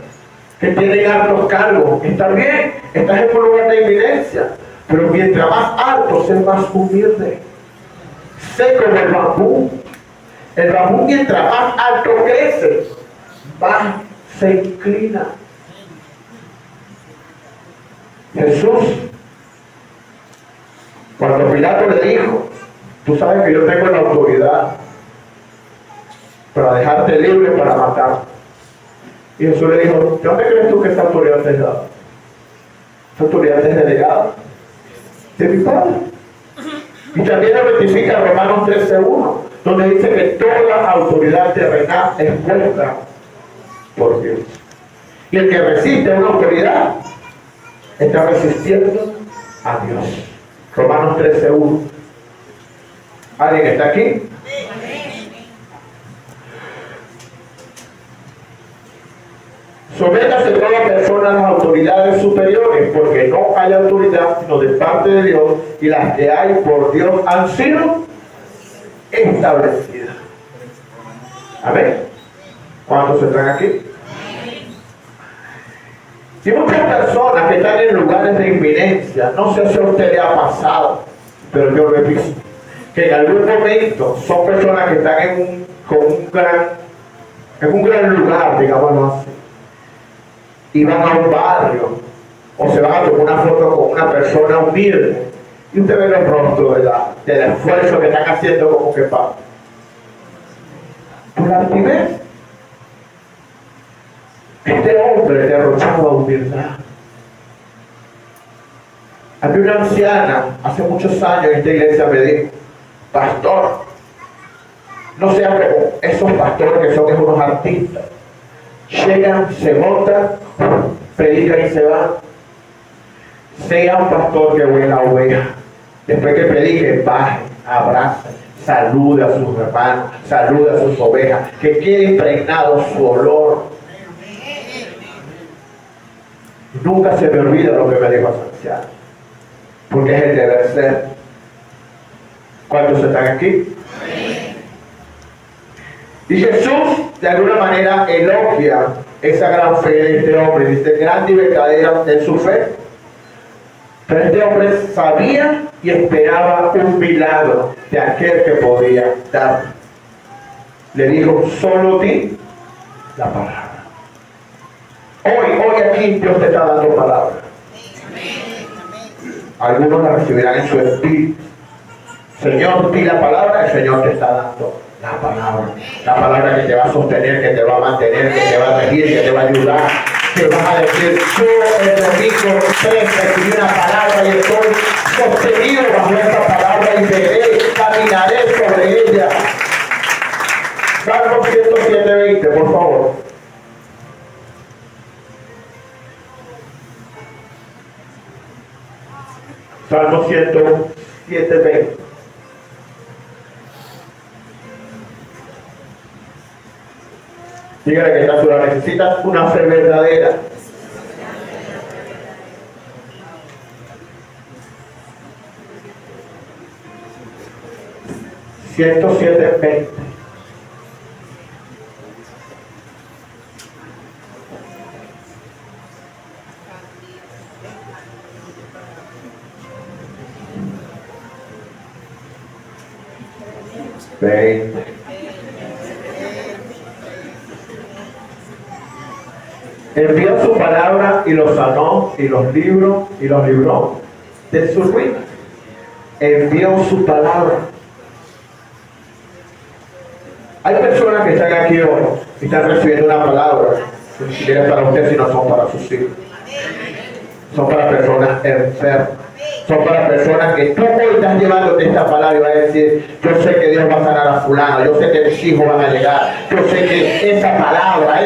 que tienen altos cargos. Está bien, estás en un lugar de evidencia, pero mientras más alto, sé más humilde. Sé como el bambú. El bambú, mientras más alto crece, más se inclina. Jesús, cuando Pilato le dijo, tú sabes que yo tengo la autoridad para dejarte libre, para matar. Y Jesús le dijo, ¿de dónde crees tú que esa autoridad te es dada? Esa autoridad te es delegada de mi Padre. Y también lo rectifica Romanos 13:1, donde dice que toda autoridad terrenal es puesta por Dios. Y el que resiste a una autoridad está resistiendo a Dios. Romanos 13:1. ¿Alguien está aquí? Sométase toda persona a las autoridades superiores, porque no hay autoridad sino de parte de Dios, y las que hay por Dios han sido establecidas. Amén. ¿Cuántos están aquí? Y muchas personas que están en lugares de inminencia, no sé si a usted le ha pasado, pero yo lo he visto, que en algún momento son personas que están en un gran lugar, digámoslo así, y van a un barrio, o se van a tomar una foto con una persona humilde, y usted ve los rostros del esfuerzo que están haciendo como que para. Por la altivez. Este hombre derrochaba humildad. Había una anciana, hace muchos años en esta iglesia me dijo, pastor, no sea como esos pastores que son unos artistas. Llegan, se montan, predican y se van. Sea un pastor que huela oveja. Después que predique, baje, abrace, salude a sus hermanos, salude a sus ovejas, que quede impregnado su olor. Nunca se me olvida lo que me dijo ese anciano, porque es el deber ser. ¿Cuántos están aquí? Y Jesús, de alguna manera, elogia esa gran fe de este hombre. Dice, grande y verdadera es su fe. Pero este hombre sabía y esperaba un milagro de aquel que podía dar. Le dijo, solo di la palabra. Hoy aquí Dios te está dando palabra. Algunos la recibirán en su espíritu. Señor, di la palabra, el Señor te está dando la palabra. La palabra que te va a sostener, que te va a mantener, que te va a regir, que te va a ayudar. Que vas a decir, yo el domingo 3 recibí una palabra y estoy sostenido bajo esta palabra y veré, caminaré sobre ella. Salmo 107:20, por favor. Salmo 107:20. Dígale que está a su lado, necesitas una fe verdadera. $107:20. Envió su palabra y los sanó y los libró de su ruina. Envió su palabra. Hay personas que están aquí hoy y están recibiendo una palabra, ni siquiera es para usted, sino son para sus hijos. Son para personas enfermas. Son para personas que tú hoy estás llevándote esta palabra y vas a decir, yo sé que Dios va a sanar a fulano, yo sé que mis hijos van a llegar, yo sé que esa palabra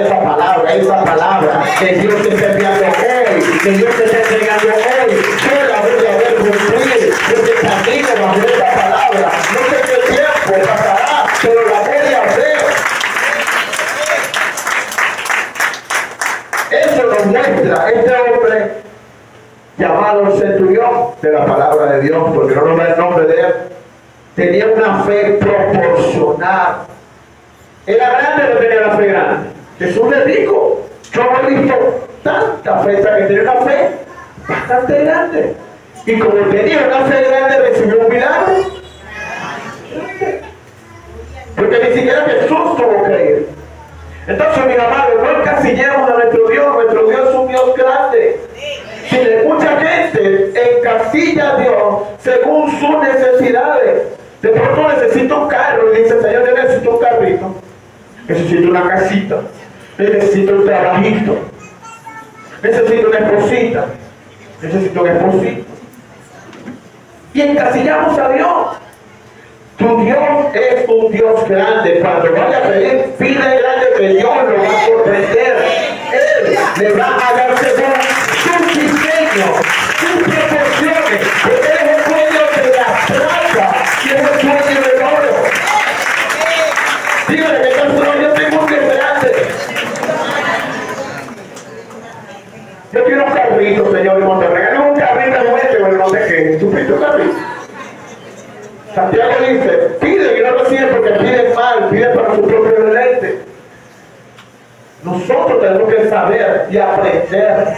que Dios te está enviando hoy, que Dios te está entregando hoy, yo la voy a ver cumplir, yo te camino bajo esta palabra, no sé qué tiempo pasará, pero la voy a ver. Eso nos muestra este hombre llamado el centurión de la palabra de Dios, porque no nos da el nombre de él. Tenía una fe proporcional. Era grande, no tenía la fe grande. Jesús es rico. Yo no he visto tanta fe, que tenía una fe bastante grande. Y como tenía una fe grande, recibió un milagro. Porque ni siquiera Jesús tuvo que ir. Entonces, mis amados, no encasillemos a nuestro Dios es un Dios grande. Si mucha gente encasilla a Dios según sus necesidades, de pronto necesita un carro y dice, Señor, yo necesito un carrito, necesito una casita, necesito un trabajito, necesito una esposita, necesito un esposito. Y encasillamos a Dios. Tu Dios es un Dios grande. Cuando vaya a pedir, pide grande que Dios lo va a sorprender. Él le va a dar según sus diseños, sus proporciones. Porque Él es el dueño de la plata y es el dueño del oro. Dígale que yo tengo un Dios grande. Yo quiero un carrito, Señor, y cuando regalen un carrito nuevo, pero no sé qué. ¿Tú pides un carrito? Santiago dice, pide y no recibe porque pide mal, pide para su propio deleite. Nosotros tenemos que saber y aprender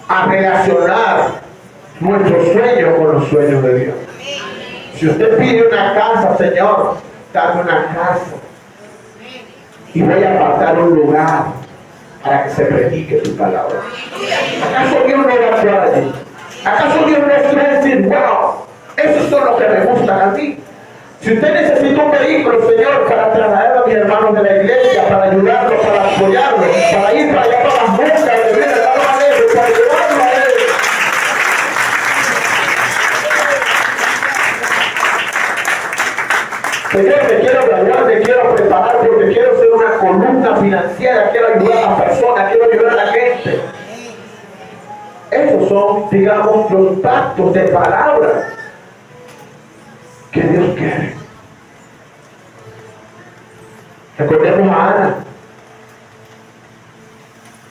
a relacionar nuestros sueños con los sueños de Dios. Si usted pide una casa, Señor, dame una casa. Y voy a apartar un lugar para que se predique tu palabra. ¿Acaso Dios no va a actuar allí? ¿Acaso Dios no va a decir, wow, esos son los que me gustan a mí? Si usted necesita un vehículo, Señor, para trasladar a mis hermanos de la iglesia, para ayudarlos, para apoyarlos, para ir para allá para las moscas, de ver el lado alegre, para llevarlo a Él. Señor, me quiero graduar, me quiero preparar porque quiero ser una columna financiera, quiero ayudar a las personas, quiero ayudar a la gente. Esos son, digamos, los pactos de palabra que Dios quiere. Recordemos a Ana.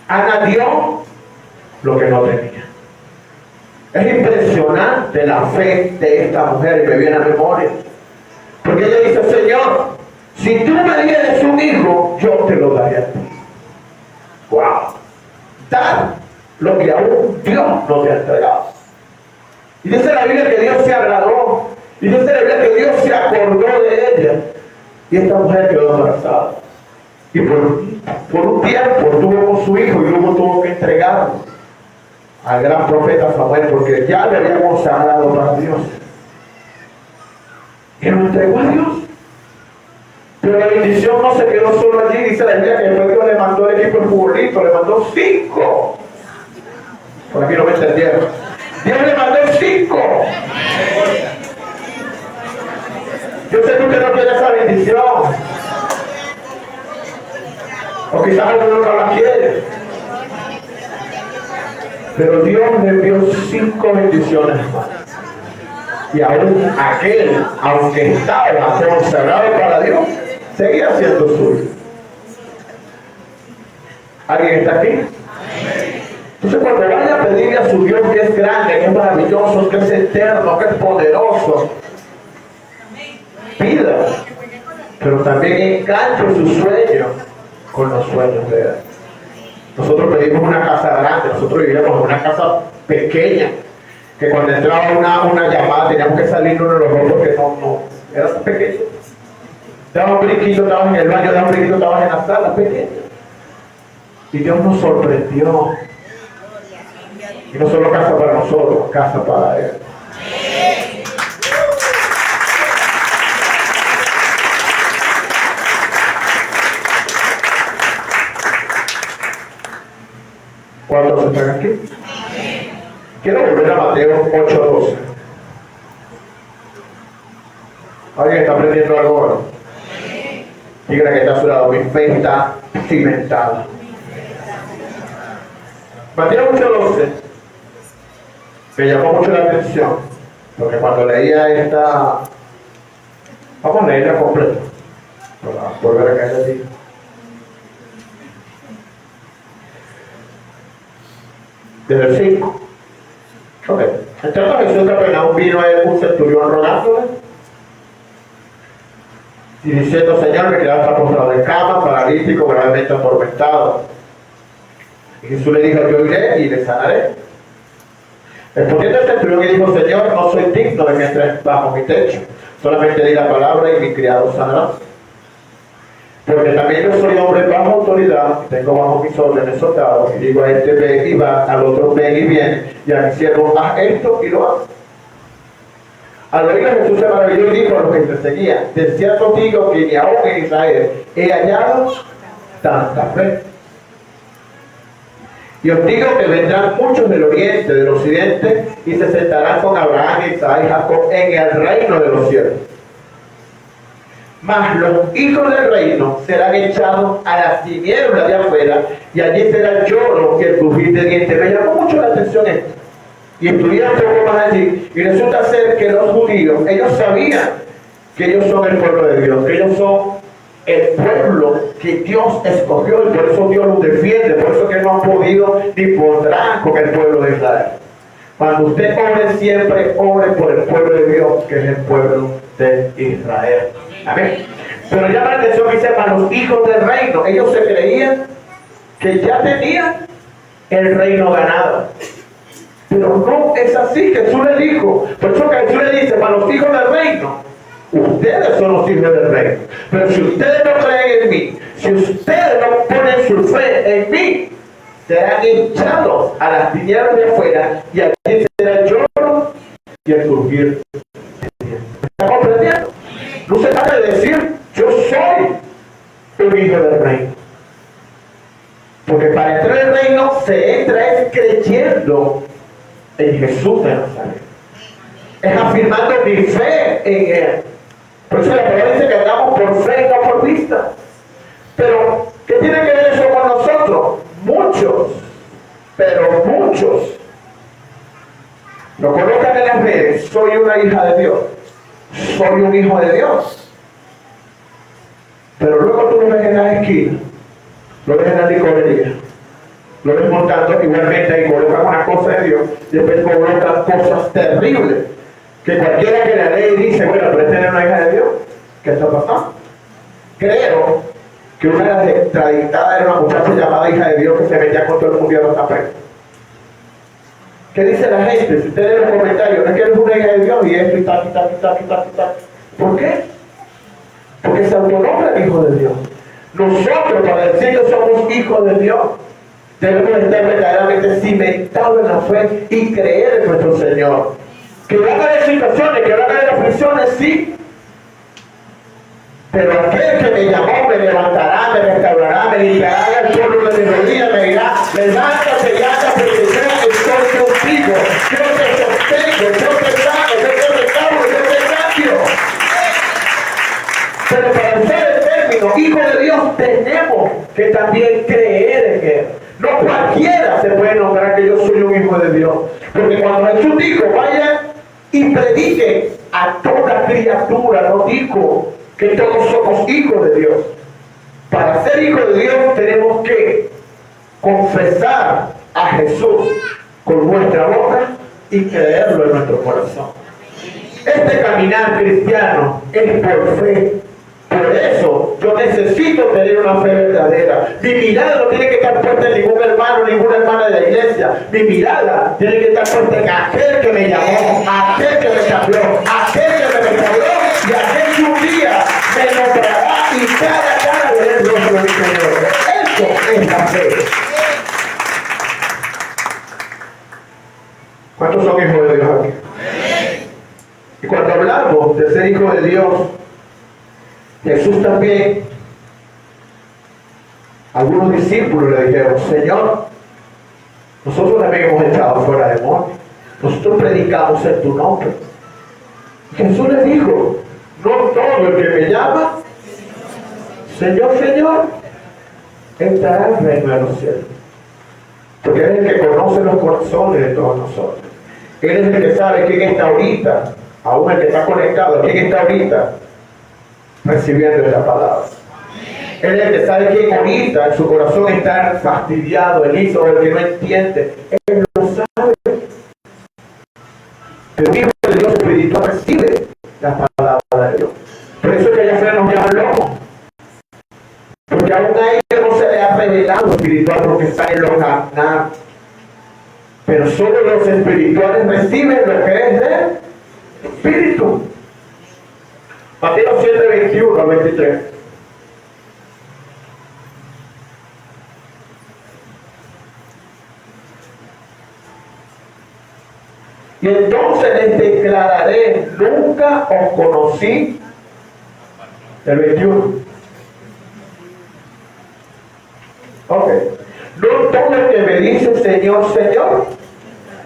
Ana dio lo que no tenía. Es impresionante la fe de esta mujer, y me viene a memoria. Porque ella dice, Señor, si tú me dieres un hijo, yo te lo daré a ti. Wow. Dar lo que aún Dios no te ha entregado. Y dice la Biblia que Dios se agradó. Y dice la Biblia que Dios se acordó de ella. Y esta mujer quedó embarazada. Y por un tiempo tuvo con su hijo y luego tuvo que entregarlo al gran profeta Samuel, porque ya le había consagrado para Dios. Y lo entregó a Dios. Pero la bendición no se quedó solo allí. Dice la Biblia que después Dios le mandó el equipo de futbolito, le mandó 5. Por aquí no me entendieron. Dios le mandó 5. Yo sé que usted no quiere esa bendición. O quizás alguno no la quiere. Pero Dios le envió 5 bendiciones más. Y aún aquel, aunque estaba consagrado para Dios, seguía siendo suyo. ¿Alguien está aquí? Entonces cuando vaya a pedirle a su Dios que es grande, que es maravilloso, que es eterno, que es poderoso, pida, pero también enganche su sueño con los sueños de Él. Nosotros pedimos una casa grande, nosotros vivíamos en una casa pequeña, que cuando entraba una llamada teníamos que salir uno de los dos porque no era pequeño. Daba un brinquito, estabas en el baño, daba un brinquito, estabas en la sala, pequeña. Y Dios nos sorprendió. Y no solo casa para nosotros, casa para Él. ¿Cuántos están aquí? Quiero volver a Mateo 8:12. ¿Alguien está aprendiendo algo ahora? Díganle que está a su lado, mi fe está cimentada. Mateo 8:12 me llamó mucho la atención, porque cuando leía esta, vamos a leerla completa, para volver a caer allí. Desde el 5. Ok. Entrando Jesús en Capernaum, vino a él un centurión rogándole y diciendo: Señor, mi criado está postrado en cama, paralítico, gravemente atormentado. Y Jesús le dijo: yo iré y le sanaré. Respondiendo el centurión y dijo: Señor, no soy digno de que entres bajo mi techo, solamente di la palabra y mi criado sanará. Porque también yo soy hombre bajo autoridad, tengo bajo mis órdenes soldados, y digo a este ven y va, al otro ven y viene, y a mi siervo haz esto y lo hace. Al oír Jesús se maravilló y dijo a los que le seguían: de cierto digo que ni aún en Israel he hallado tanta fe. Y os digo que vendrán muchos del oriente, del occidente, y se sentarán con Abraham, Isaac y Jacob en el reino de los cielos. Mas los hijos del reino serán echados a las tinieblas de afuera, y allí será el lloro y el crujir de dientes. Me llamó mucho la atención esto. Y estudié un poco más allí, y resulta ser que los judíos, ellos sabían que ellos son el pueblo de Dios, que ellos son el pueblo que Dios escogió, y por eso Dios los defiende, por eso que no han podido ni podrán con el pueblo de Israel. Cuando usted ore, siempre ore por el pueblo de Dios, que es el pueblo de Israel. Amén. Pero llama la atención que dice: para los hijos del reino, ellos se creían que ya tenían el reino ganado. Pero no es así. Jesús le dijo, por eso que Jesús le dice: para los hijos del reino, ustedes son los hijos del reino. Pero si ustedes no creen en mí, si ustedes no ponen su fe en mí, serán echados a las tinieblas de afuera, y allí será el lloro y el crujir. ¿Está comprendiendo? No se trata de decir: yo soy un hijo del reino. Porque para entrar al reino se entra es creyendo en Jesús de Nazaret. Es afirmando mi fe en Él. Por eso la palabra dice que andamos por fe y no por vista. Pero, ¿qué tiene que ver eso con nosotros? Muchos, pero muchos lo colocan en las redes: soy una hija de Dios, soy un hijo de Dios. Pero luego tú lo ves en las esquinas, lo ves en la licorería, lo ves montando igualmente ahí, colocan una cosa de Dios y después colocan cosas terribles que cualquiera que la lee dice: bueno, pero esta es una hija de Dios. ¿Qué está pasando? Creo que una de las extraditadas era una muchacha llamada hija de Dios que se metía con todo el mundo y ahora está presa. ¿Qué dice la gente? Si usted lee los comentarios, no es que eres una hija de Dios y esto y tal, y tal, y tal, y tal, y tal. ¿Por qué? Porque se autonombra hijo de Dios. Nosotros, para decir que somos hijos de Dios, debemos estar verdaderamente cimentados en la fe y creer en nuestro Señor. Que van a haber situaciones, que van a haber aflicciones, sí. Pero aquel que me llamó me levantará, me restaurará, me limpiará el polvo de mi rodilla, me dirá: levántate y anda, porque yo estoy contigo, yo te sostengo, yo te sano, yo te restauro, yo te cambio. Pero para usar el término hijo de Dios, tenemos que también creer en Él. No cualquiera se puede nombrar que yo soy un hijo de Dios. Porque cuando Jesús dijo: vayan y prediquen a toda criatura, no dijo que todos somos hijos de Dios. Para ser hijos de Dios tenemos que confesar a Jesús con nuestra boca y creerlo en nuestro corazón. Este caminar cristiano es por fe. Por eso yo necesito tener una fe verdadera. Mi mirada no tiene que estar puesta en ningún hermano, ninguna hermana de la iglesia. Mi mirada tiene que estar puesta en aquel que me llamó, aquel que me cambió, aquel que me restauró y aquel que un día me nombrará y cada vez lo Señor. Eso es la fe. ¿Cuántos son hijos de Dios aquí? Y cuando hablamos de ser hijo de Dios, Jesús también, algunos discípulos le dijeron: Señor, nosotros también hemos echado fuera demonios, nosotros predicamos en tu nombre. Jesús le dijo: no todo el que me llama Señor, Señor, entrará al reino de los cielos. Porque Él es el que conoce los corazones de todos nosotros. Él es el que sabe quién está ahorita, aún el que está conectado, quién está ahorita recibiendo esta palabra. Él es el que sabe quién ahorita en su corazón está fastidiado, el hizo, el que no entiende. Él lo sabe. Pero un hijo de Dios espiritual recibe la palabra de Dios. Por eso es que allá afuera nos llaman locos. Porque aún a ellos no se le ha revelado espiritual porque está en lo carnal. Pero solo los espirituales reciben lo que es de espíritu. Mateo 7, 21 al 23. Y entonces les declararé: nunca os conocí. El 21. Ok. No todo el que me dice Señor, Señor,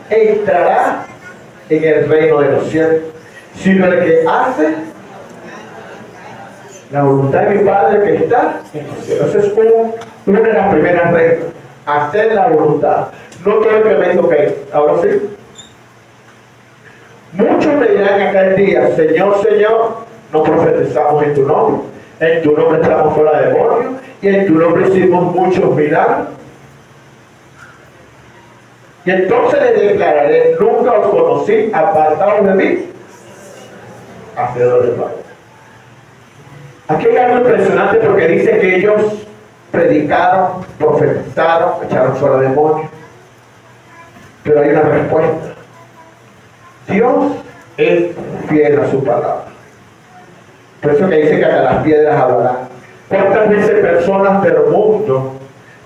entrará en el reino de los cielos, sino el que hace la voluntad de mi Padre que está en los cielos. Esa es una de las primeras reglas. Hacer la voluntad. No todo el que me dice ok. Ahora sí. Muchos me dirán aquel día: Señor, Señor, no profetizamos en tu nombre, en tu nombre echamos fuera demonios, y en tu nombre hicimos muchos milagros. Y entonces les declararé: nunca os conocí, apartados de mí, hacedores de mal. Aquí hay algo impresionante porque dice que ellos predicaron, profetizaron, echaron fuera demonios. Pero hay una respuesta. Dios es fiel a su palabra. Por eso que dice que hasta las piedras hablarán. ¿Cuántas veces personas del mundo,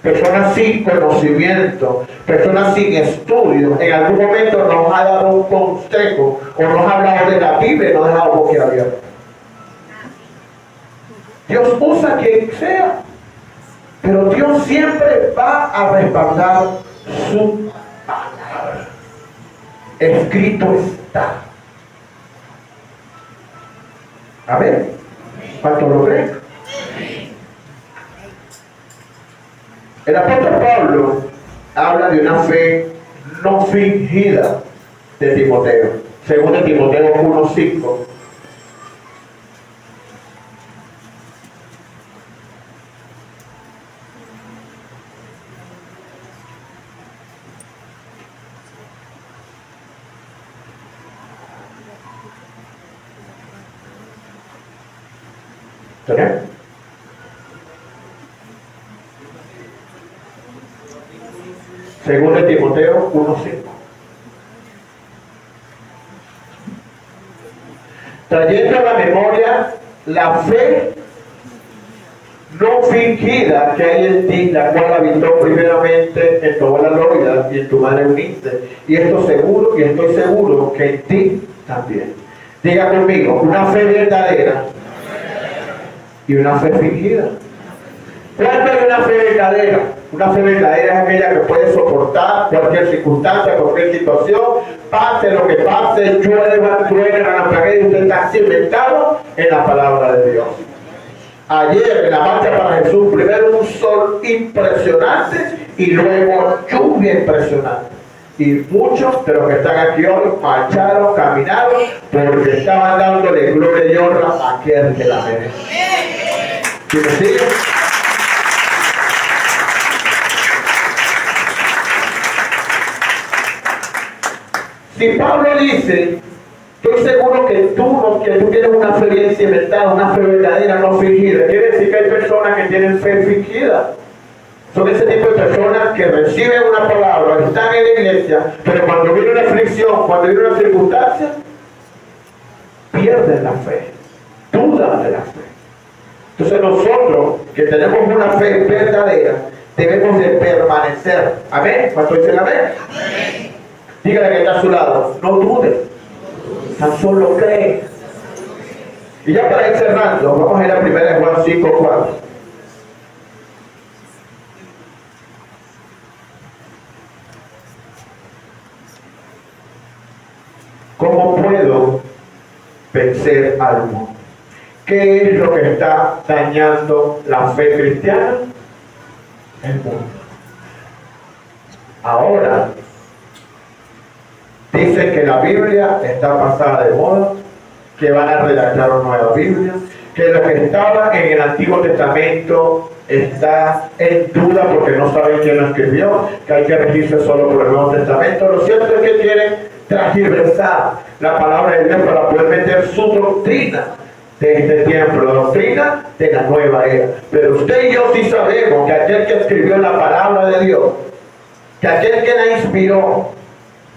personas sin conocimiento, personas sin estudio, en algún momento nos ha dado un consejo o nos ha hablado de la Biblia y nos ha dejado boquiabierto? Dios usa a quien sea, pero Dios siempre va a respaldar su palabra. Escrito está. A ver, ¿cuánto lo creen? El apóstol Pablo habla de una fe no fingida de Timoteo. Según de Timoteo 1:5. ¿Tenés? Según de Timoteo 1:5. Trayendo a la memoria la fe no fingida que hay en ti, la cual habitó primeramente en tu abuela Loida y en tu madre Eunice, y estoy seguro que en ti también. Diga conmigo: una fe verdadera y una fe fingida. ¿Cuánto hay una fe verdadera? Una fe verdadera es aquella que puede soportar cualquier circunstancia, cualquier situación, pase lo que pase, llueva, truene, relampaguee, usted está cimentado en la palabra de Dios. Ayer en la marcha para Jesús, primero un sol impresionante y luego lluvia impresionante. Y muchos de los que están aquí hoy marcharon, caminaron, porque estaban dándole gloria y honra a aquel que la merece. ¿Sí me sigue? Si Pablo dice: estoy seguro que tú tienes una fe bien cimentada, una fe verdadera, no fingida, quiere decir que hay personas que tienen fe fingida. Son ese tipo de personas que reciben una palabra, están en la iglesia, pero cuando viene una aflicción, cuando viene una circunstancia, pierden la fe, dudan de la fe. Entonces nosotros, que tenemos una fe verdadera, debemos de permanecer. Amén. ¿Cuánto dicen amén? Amén. Dígale que está a su lado, no dude, tan solo cree. Y ya para ir cerrando, vamos a ir a 1 Juan 5:4. ¿Cómo puedo vencer al mundo? ¿Qué es lo que está dañando la fe cristiana? El mundo. Ahora, dicen que la Biblia está pasada de moda, que van a redactar una nueva Biblia, que lo que estaba en el Antiguo Testamento está en duda porque no saben quién lo escribió, que hay que regirse solo por el Nuevo Testamento. Lo cierto es que quieren transgiversar la palabra de Dios para poder meter su doctrina de este tiempo, la doctrina de la nueva era. Pero usted y yo sí sabemos que aquel que escribió la palabra de Dios, que aquel que la inspiró,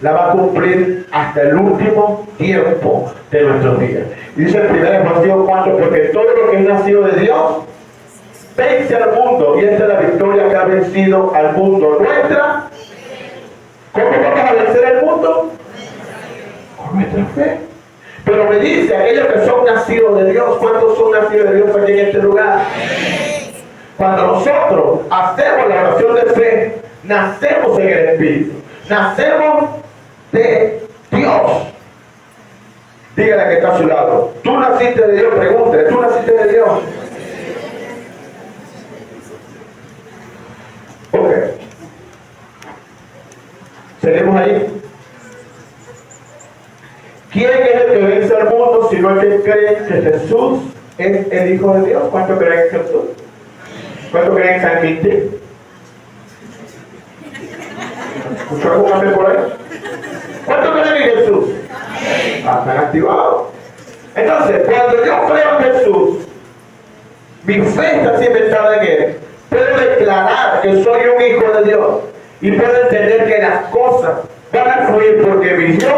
la va a cumplir hasta el último tiempo de nuestros días. Y dice el 1 Juan 4, porque todo lo que es nacido de Dios vence al mundo, y esta es la victoria que ha vencido al mundo, nuestra. ¿Cómo vamos a vencer al mundo? Con nuestra fe. Pero me dice, aquellos que son nacidos de Dios, ¿cuántos son nacidos de Dios aquí en este lugar? Cuando nosotros hacemos la oración de fe, nacemos en el Espíritu, nacemos de Dios. Dígale que está a su lado, tú naciste de Dios, pregúntale, tú naciste de Dios. Ok. Seguimos ahí. ¿Quién es el que vence al mundo sino el que cree que Jesús es el Hijo de Dios? ¿Cuántos creen en Jesús? ¿Cuántos creen en San Quintín? ¿Escuchó algún café por ahí? ¿Cuántos creen en Jesús? Están activados. Entonces, cuando yo creo en Jesús, mi fe está cimentada en Él. Puedo declarar que soy un hijo de Dios y puedo entender que las cosas van a fluir porque mi Dios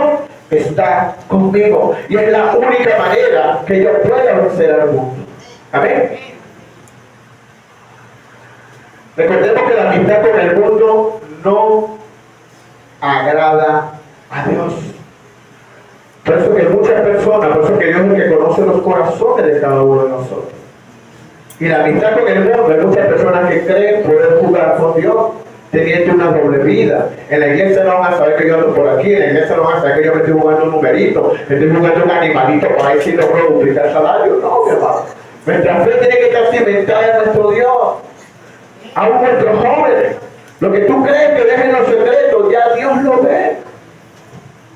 está conmigo. Y es la única manera que yo pueda vencer al mundo. Amén. Recordemos que la amistad con el mundo no agrada a Dios. Por eso que muchas personas, por eso que Dios es el que conoce los corazones de cada uno de nosotros. Y la amistad con el mundo, hay muchas personas que creen poder jugar con Dios, teniendo una doble vida. En la iglesia no van a saber que yo ando por aquí, en la iglesia no van a saber que yo me estoy jugando un numerito, me estoy jugando un animalito para ver si logro duplicar salario. No, mi hermano. Nuestra fe tiene que estar cimentada en nuestro Dios. Aún nuestros jóvenes, lo que tú crees que dejen los secretos, ya Dios lo ve.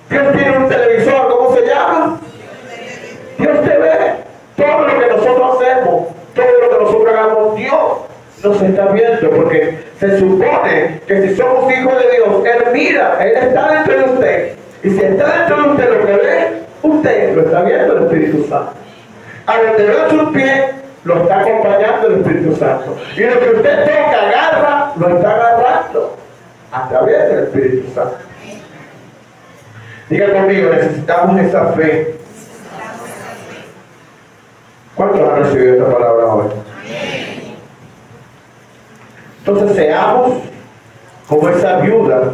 Dios tiene un televisor, ¿cómo se llama? Dios te ve. Todo lo que nosotros hacemos, todo lo que nosotros hagamos, Dios nos está viendo, porque se supone que si somos hijos de Dios, Él mira, Él está dentro de usted. Y si está dentro de usted, lo que ve, usted lo está viendo el Espíritu Santo. A donde ve sus pies, lo está acompañando el Espíritu Santo. Y lo que usted toca, agarra, lo está agarrando a través del Espíritu Santo. Diga conmigo, necesitamos esa fe. ¿Cuántos han recibido esta palabra hoy? Entonces seamos como esa viuda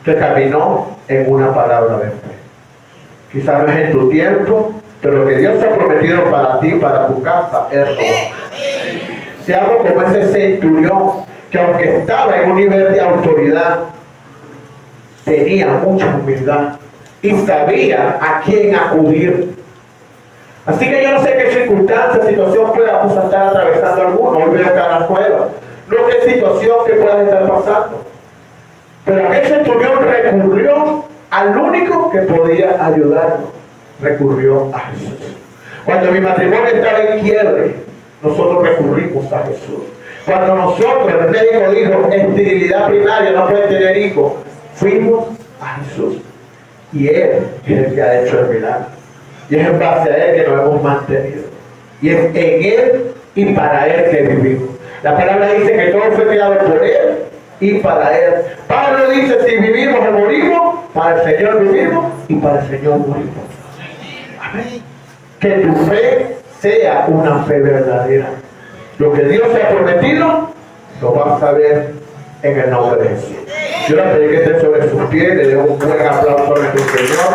que caminó en una palabra de fe. Quizás no es en tu tiempo, pero lo que Dios ha prometido para ti, para tu casa, es todo. Seamos como ese centurión que, aunque estaba en un nivel de autoridad, tenía mucha humildad y sabía a quién acudir. Así que yo no sé qué circunstancia, situación pueda estar atravesando alguno. Hoy veo caras nuevas. No qué situación que puedas estar pasando. Pero aquel centurión recurrió al único que podía ayudarnos. Recurrió a Jesús. Cuando mi matrimonio estaba en quiebre, nosotros recurrimos a Jesús. Cuando nosotros, el médico dijo, esterilidad primaria, no pueden tener hijos, fuimos a Jesús. Y Él es el que ha hecho el milagro. Y es en base a Él que nos hemos mantenido. Y es en Él y para Él que vivimos. La palabra dice que todo fue creado por Él y para Él. Pablo dice, si vivimos o morimos, para el Señor vivimos y para el Señor morimos. Amén. Que tu fe sea una fe verdadera. Lo que Dios te ha prometido, lo vas a ver en el nombre de Jesús. Yo le pedí que esté sobre sus pies, le doy un buen aplauso a nuestro Señor.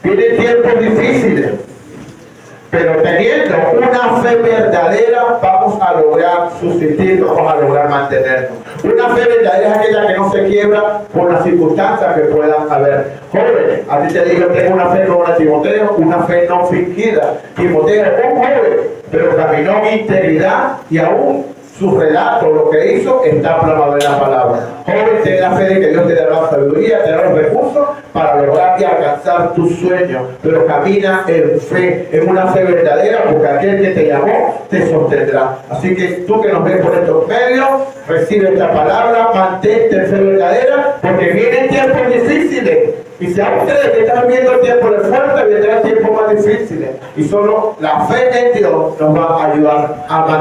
Vienen tiempos difíciles, pero teniendo una fe verdadera vamos a lograr subsistir, vamos a lograr mantenernos. Una fe verdadera es aquella que no se quiebra por las circunstancias que puedan haber. Jóvenes, a ti te digo, tengo una fe como la de Timoteo, una fe no fingida. Timoteo es un joven, pero caminó en integridad y aún su relato, lo que hizo, está plasmado en la palabra. Joven, ten la fe de que Dios te dará la sabiduría, te dará los recursos para lograr y alcanzar tus sueños. Pero camina en fe, en una fe verdadera, porque aquel que te llamó te sostendrá. Así que tú que nos ves por estos medios, recibe esta palabra, mantente en fe verdadera, porque vienen tiempos difíciles. Y si aún crees que estás viendo tiempos de fuerza, vendrán tiempos más difíciles. Y solo la fe en Dios nos va a ayudar a mantener.